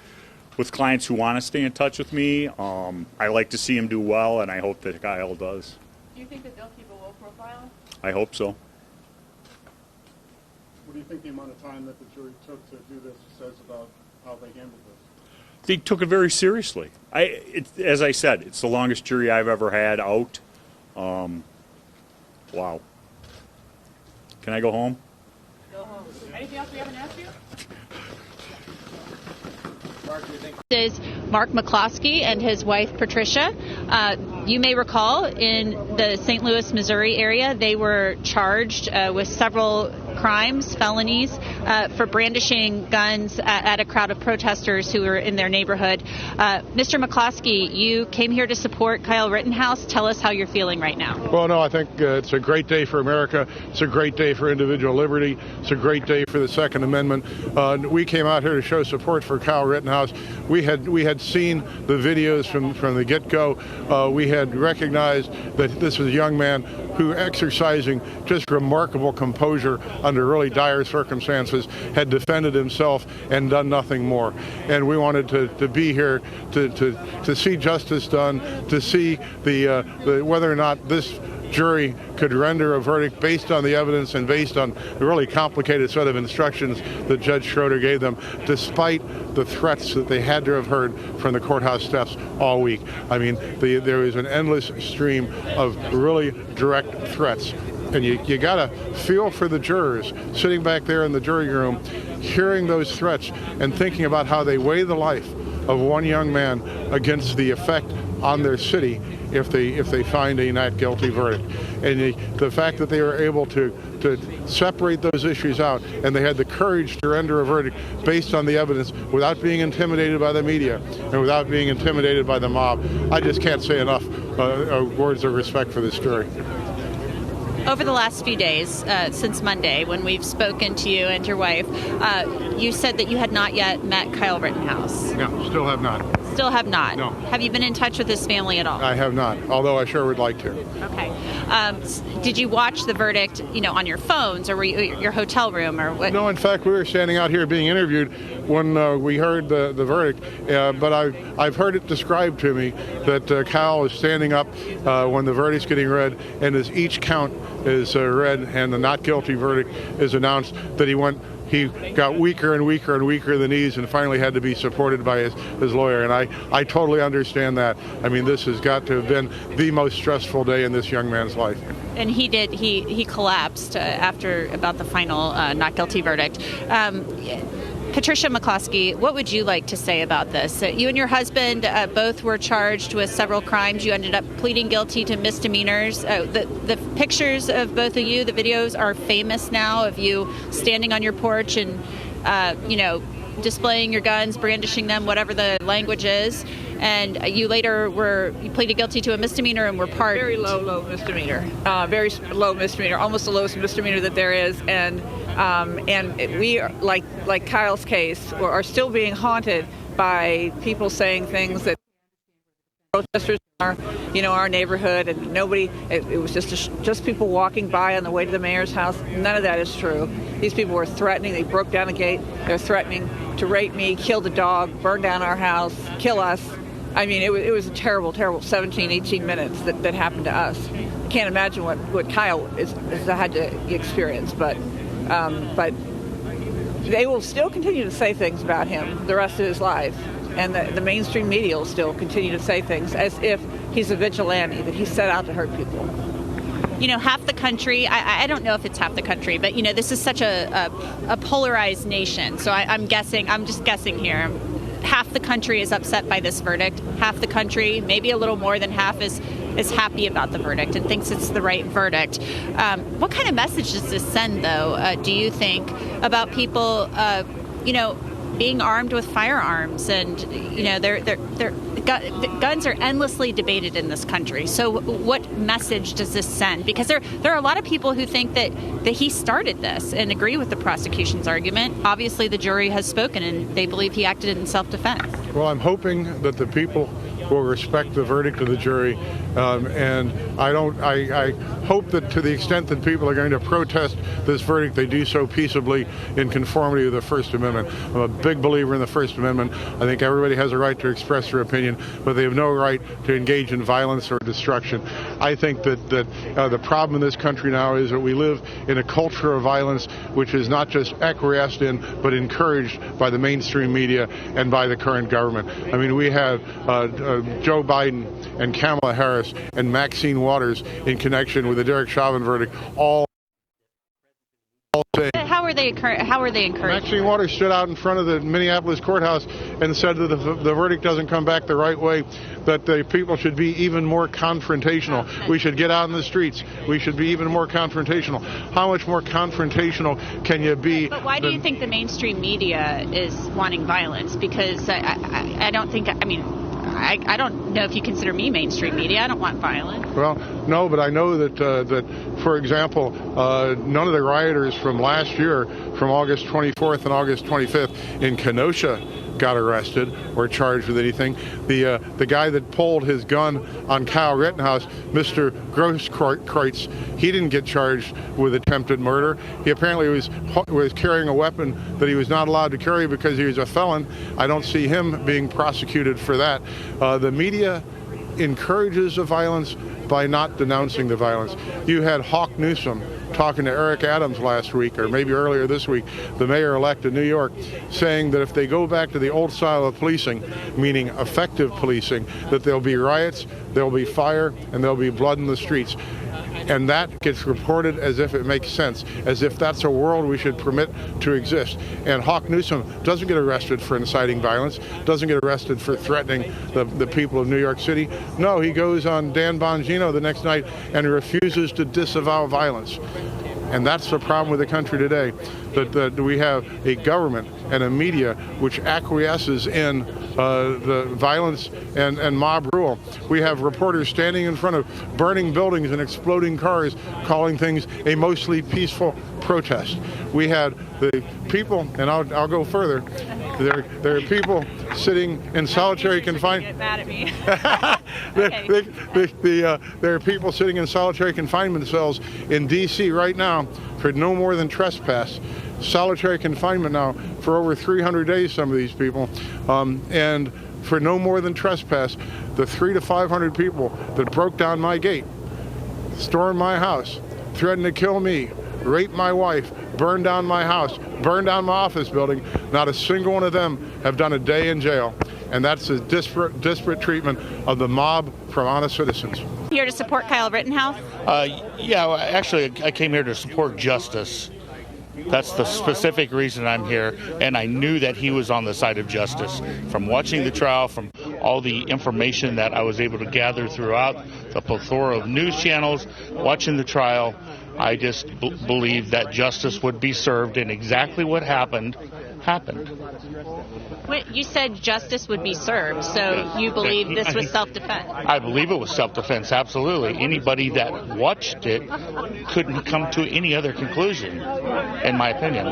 with clients who want to stay in touch with me. I like to see him do well, and I hope that Kyle does. Do you think that they'll keep a low profile? I hope so. What do you think the amount of time that the jury took to do this says about how they handled this? they took it very seriously. As I said, it's the longest jury I've ever had out. Wow. Can I go home? Go home. Anything else we haven't asked you? Is Mark McCloskey and his wife Patricia. You may recall in the St. Louis, Missouri area, they were charged with several crimes, felonies, for brandishing guns at a crowd of protesters who were in their neighborhood. Mr. McCloskey, you came here to support Kyle Rittenhouse. Tell us how you're feeling right now. Well, no, I think it's a great day for America. It's a great day for individual liberty. It's a great day for the Second Amendment. We came out here to show support for Kyle Rittenhouse. We had seen the videos from the get-go. We had recognized that this was a young man who, exercising just remarkable composure under really dire circumstances, had defended himself and done nothing more. And we wanted to be here to see justice done, to see the whether or not this jury could render a verdict based on the evidence and based on the really complicated set of instructions that Judge Schroeder gave them, despite the threats that they had to have heard from the courthouse steps all week. I mean, there was an endless stream of really direct threats. And you got to feel for the jurors sitting back there in the jury room, hearing those threats and thinking about how they weigh the life of one young man against the effect on their city if they find a not guilty verdict. And the fact that they were able to separate those issues out, and they had the courage to render a verdict based on the evidence without being intimidated by the media and without being intimidated by the mob. I just can't say enough words of respect for this jury. Over the last few days, since Monday, when we've spoken to you and your wife, you said that you had not yet met Kyle Rittenhouse. No, still have not. Still have not? No. Have you been in touch with his family at all? I have not, although I sure would like to. Okay. Did you watch the verdict, on your phones, or were you your hotel room, or what? No, in fact, we were standing out here being interviewed when we heard the verdict, but I've heard it described to me that Kyle is standing up when the verdict's getting read, and as each count is read and the not guilty verdict is announced, that he got weaker and weaker and weaker in the knees and finally had to be supported by his lawyer. And I totally understand that. I mean, this has got to have been the most stressful day in this young man's life. And he collapsed after about the final not guilty verdict. Patricia McCloskey, what would you like to say about this? You and your husband both were charged with several crimes. You ended up pleading guilty to misdemeanors. The pictures of both of you, the videos, are famous now of you standing on your porch and, displaying your guns, brandishing them, whatever the language is. And you later you pleaded guilty to a misdemeanor and were pardoned. Very low misdemeanor. Very low misdemeanor, almost the lowest misdemeanor that there is. And we, like Kyle's case, are still being haunted by people saying things that protesters are, our neighborhood, and nobody. It was just people walking by on the way to the mayor's house. None of that is true. These people were threatening. They broke down a gate. They're threatening to rape me, kill the dog, burn down our house, kill us. I mean, it was a terrible, terrible 17, 18 minutes that happened to us. I can't imagine what Kyle has had to experience, but they will still continue to say things about him the rest of his life. And the mainstream media will still continue to say things as if he's a vigilante, that he set out to hurt people. Half the country, I don't know if it's half the country, but, this is such a polarized nation. So I'm just guessing here. Half the country is upset by this verdict. Half the country, maybe a little more than half, is happy about the verdict and thinks it's the right verdict. What kind of message does this send, though, do you think, about people, being armed with firearms? And, guns are endlessly debated in this country. So what message does this send? Because there are a lot of people who think that he started this and agree with the prosecution's argument. Obviously, the jury has spoken and they believe he acted in self-defense. Well, I'm hoping that the people will respect the verdict of the jury And I hope that to the extent that people are going to protest this verdict, they do so peaceably in conformity with the First Amendment. I'm a big believer in the First Amendment. I think everybody has a right to express their opinion, but they have no right to engage in violence or destruction. I think that the problem in this country now is that we live in a culture of violence which is not just acquiesced in, but encouraged by the mainstream media and by the current government. I mean, we have Joe Biden and Kamala Harris and Maxine Waters in connection with the Derek Chauvin verdict, all saying. How are they encouraged? Maxine Waters stood out in front of the Minneapolis courthouse and said that if the verdict doesn't come back the right way, that the people should be even more confrontational. We should get out in the streets. We should be even more confrontational. How much more confrontational can you be? But why do you think the mainstream media is wanting violence? Because I don't think, I mean, I don't know if you consider me mainstream media. I don't want violence. Well, no, but I know that for example, none of the rioters from last year, from August 24th and August 25th in Kenosha, got arrested or charged with anything. The guy that pulled his gun on Kyle Rittenhouse, Mr. Grosskreutz, he didn't get charged with attempted murder. He apparently was carrying a weapon that he was not allowed to carry because he was a felon. I don't see him being prosecuted for that. The media encourages the violence by not denouncing the violence. You had Hawk Newsom talking to Eric Adams last week, or maybe earlier this week, the mayor-elect of New York, saying that if they go back to the old style of policing, meaning effective policing, that there'll be riots, there'll be fire, and there'll be blood in the streets. And that gets reported as if it makes sense, as if that's a world we should permit to exist. And Hawk Newsom doesn't get arrested for inciting violence, doesn't get arrested for threatening the people of New York City. No, he goes on Dan Bongino the next night and refuses to disavow violence. And that's the problem with the country today, that we have a government and a media which acquiesces in the violence and mob rule. We have reporters standing in front of burning buildings and exploding cars, calling things a mostly peaceful protest. We had the people, and I'll go further, there are people sitting in solitary confinement. Get mad at me. There are people sitting in solitary confinement cells in D.C. right now for no more than trespass. Solitary confinement now for over 300 days, some of these people, and for no more than trespass. The 300 to 500 people that broke down my gate, stormed my house, threatened to kill me, raped my wife, burned down my house, burned down my office building, not a single one of them have done a day in jail. And that's a disparate treatment of the mob from honest citizens. Here to support Kyle Rittenhouse? Yeah, well, actually, I came here to support justice. That's the specific reason I'm here, and I knew that he was on the side of justice. From watching the trial, from all the information that I was able to gather throughout the plethora of news channels, watching the trial, I just believe that justice would be served, and exactly what happened. Wait, you said justice would be served, so you believe this was self-defense? I believe it was self-defense, absolutely. Anybody that watched it couldn't come to any other conclusion, in my opinion.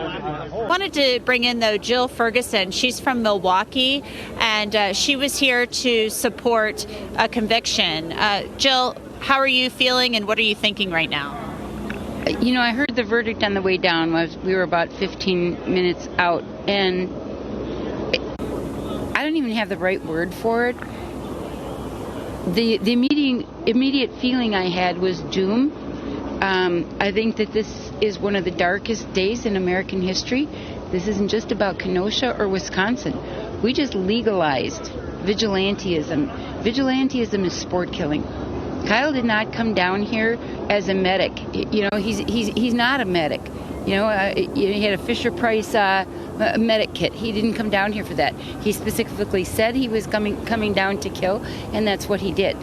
Wanted to bring in, though, Jill Ferguson. She's from Milwaukee, and she was here to support a conviction. Jill, how are you feeling, and what are you thinking right now? You know, I heard the verdict on the way down. We were about 15 minutes out, and I don't even have the right word for it. The immediate feeling I had was doom. I think that this is one of the darkest days in American history. This isn't just about Kenosha or Wisconsin. We just legalized vigilantism. Vigilantism is sport killing. Kyle did not come down here as a medic. You know, he's not a medic. You know, he had a Fisher-Price medic kit. He didn't come down here for that. He specifically said he was coming down to kill, and that's what he did.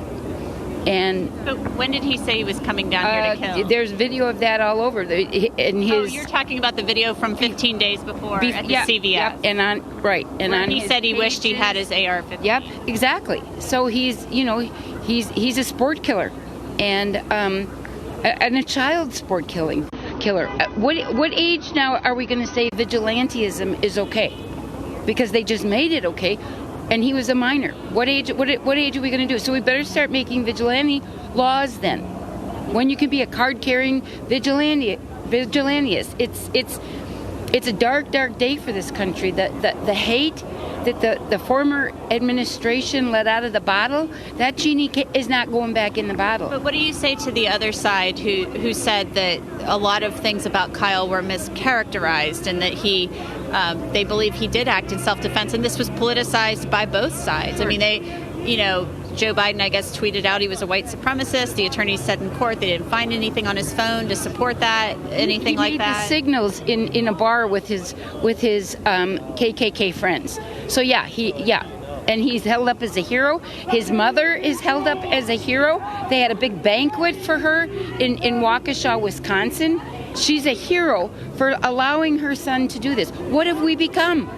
And so when did he say he was coming down here to kill? There's video of that all over. You're talking about the video from 15 days before at the CVS. Yep, and on right, and where on he said he wished he had his AR-15. Yep, exactly. So he's a sport killer, and a child sport killer. What age now are we going to say vigilantism is okay? Because they just made it okay. and he was a minor. What age are we going to do? So we better start making vigilante laws then. When you can be a card-carrying vigilante, it's a dark day for this country. The hate that the former administration let out of the bottle, that genie is not going back in the bottle. But what do you say to the other side who said that a lot of things about Kyle were mischaracterized and that they believe he did act in self-defense, and this was politicized by both sides? Sure. I mean, Joe Biden, I guess, tweeted out he was a white supremacist. The attorneys said in court they didn't find anything on his phone to support that, anything like that. He made the signals in a bar with his KKK friends. So and he's held up as a hero. His mother is held up as a hero. They had a big banquet for her in Waukesha, Wisconsin. She's a hero for allowing her son to do this. What have we become?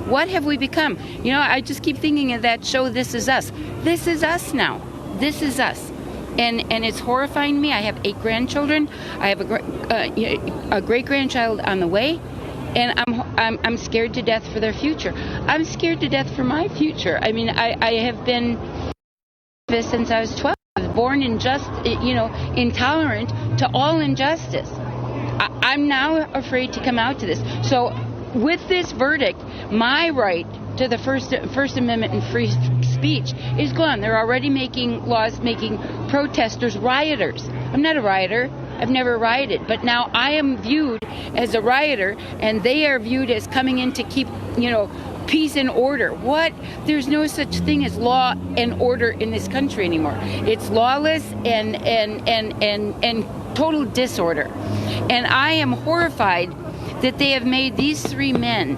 What have we become? I just keep thinking of that show, This Is Us. This is us now. This is us. And it's horrifying me. I have 8 grandchildren. I have a great-grandchild on the way. And I'm scared to death for their future. I'm scared to death for my future. I mean, I have been since I was 12. I was born intolerant to all injustice. I'm now afraid to come out to this. So with this verdict, my right to the First Amendment and free speech is gone. They're already making laws making protesters rioters. I'm not a rioter. I've never rioted, but now I am viewed as a rioter, and they are viewed as coming in to keep, peace and order. What? There's no such thing as law and order in this country anymore. It's lawless and total disorder. And I am horrified that they have made these 3 men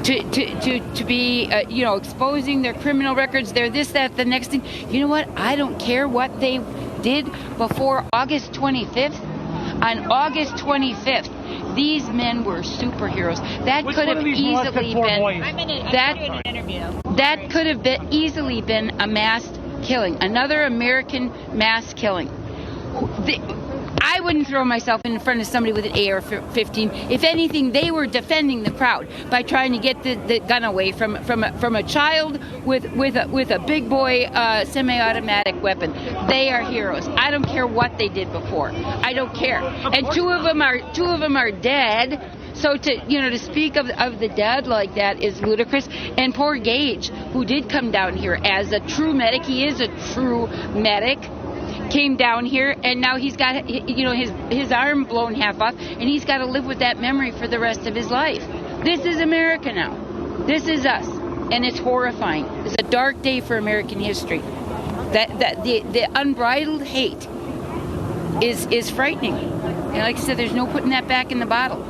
to be exposing their criminal records, their this, that, the next thing. You know what? I don't care what they did before August 25th. On August 25th, these men were superheroes. That could have easily been a mass killing, another American mass killing. I wouldn't throw myself in front of somebody with an AR-15. If anything, they were defending the crowd by trying to get the gun away from a child with a big boy semi-automatic weapon. They are heroes. I don't care what they did before. I don't care. And two of them are dead. So to speak of the dead like that is ludicrous. And poor Gage, who did come down here as a true medic, he is a true medic, came down here, and now he's got his arm blown half off, and he's got to live with that memory for the rest of his life. This is America now. This is us, and it's horrifying. It's a dark day for American history. That the unbridled hate is frightening. And like I said, there's no putting that back in the bottle.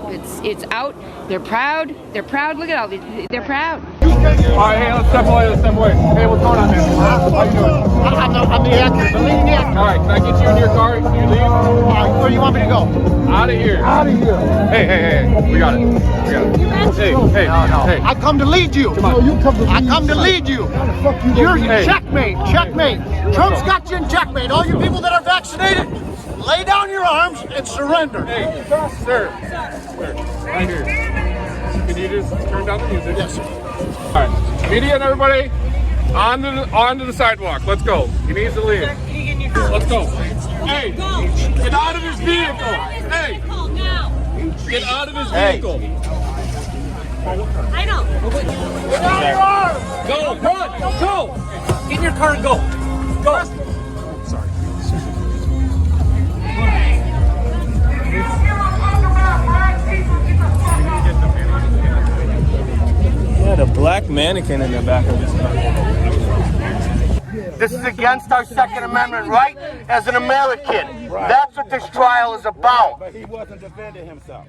It's out. They're proud. Look at all these. They're proud. All right, hey, let's step away. Hey, what's going on, man? How you doing? I'm the actor, the leading actor. All right, can I get you in your car? Can you leave? All right, where do you want me to go? Out of here. Hey, we got it. Hey. I come to lead you. No, you come to lead. I come to lead you. You're checkmate. Trump's got you in checkmate. All you people that are vaccinated, lay down your arms and surrender. Hey, sir, right here. Can you just turn down the music? Yes, sir. All right, media and everybody, onto the sidewalk. Let's go. He needs to leave. Let's go. Hey, get out of his vehicle. Hey, get out of his vehicle. I know. Get out of your arms. Go, run, go. Get in your car and go. Go. Sorry. The black mannequin in the back of this car. This is against our Second Amendment right as an American. That's what this trial is about. But he wasn't defending himself.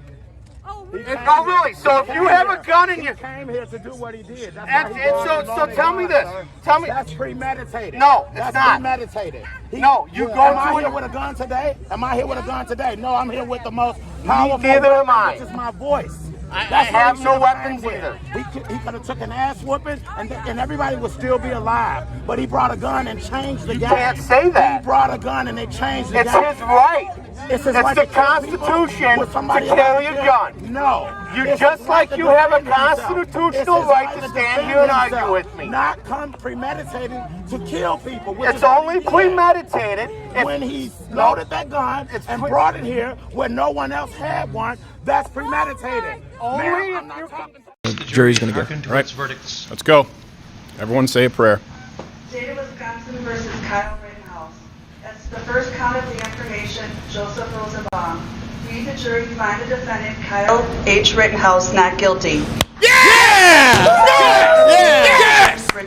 Oh, really? So if you have a gun and you came here to do what he did, so tell me this. Tell me. That's premeditated. No, it's not. Premeditated. No, you go to. Am I here with a gun today? No, I'm here with the most powerful. Neither am I. Which is my voice. I have no weapons either. He could have took an ass whooping and everybody would still be alive. But he brought a gun and changed the game. You can't say that. He brought a gun and they changed the game. It's his right. It's the Constitution to carry a gun. No. You just like you have a constitutional right to stand here and argue with me. Not premeditated to kill people. It's only premeditated when he loaded that gun and brought it here where no one else had one. That's premeditated. The jury's going to go. All right, verdicts. Let's go. Everyone say a prayer. State of Wisconsin versus Kyle Rittenhouse. As to the first count of the information, Joseph Rosenbaum. We, the jury, find the defendant, Kyle H. Rittenhouse, not guilty. Yes!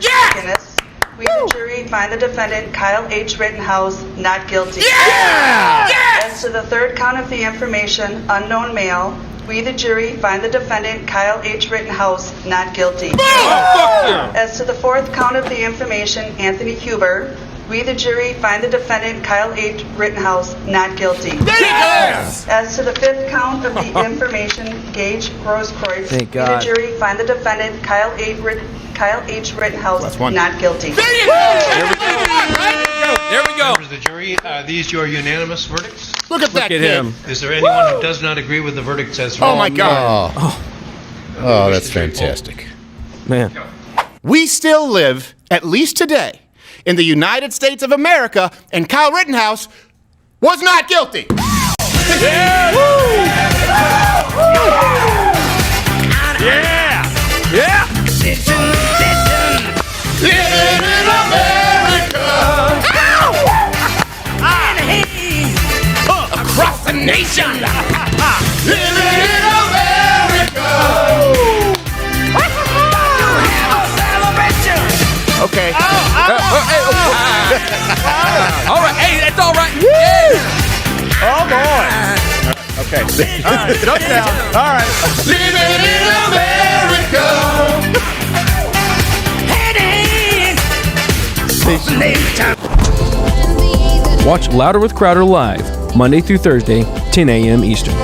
Yes! We, the jury, find the defendant, Kyle H. Rittenhouse, not guilty. As to the third count of the information, unknown male, we, the jury, find the defendant, Kyle H. Rittenhouse, not guilty. As to the fourth count of the information, Anthony Huber, we, the jury, find the defendant, Kyle H. Rittenhouse, not guilty. As to the fifth count of the information, Gage Groskreutz, Thank we, the God. jury, find the defendant, Kyle H. Rittenhouse, not guilty. There we go. Members of the jury, are these your unanimous verdicts? Look at him. Is there anyone who does not agree with the verdicts as read? Oh my God. Oh, that's fantastic. Man. We still live, at least today, in the United States of America, and Kyle Rittenhouse was not guilty. Yeah. Yeah. Living in America. Across the nation. Living in America. Okay. All right. Hey, that's all right. Oh boy. Okay. All right. Shut down. All right. Living in America. Watch Louder with Crowder live, Monday through Thursday, 10 a.m. Eastern.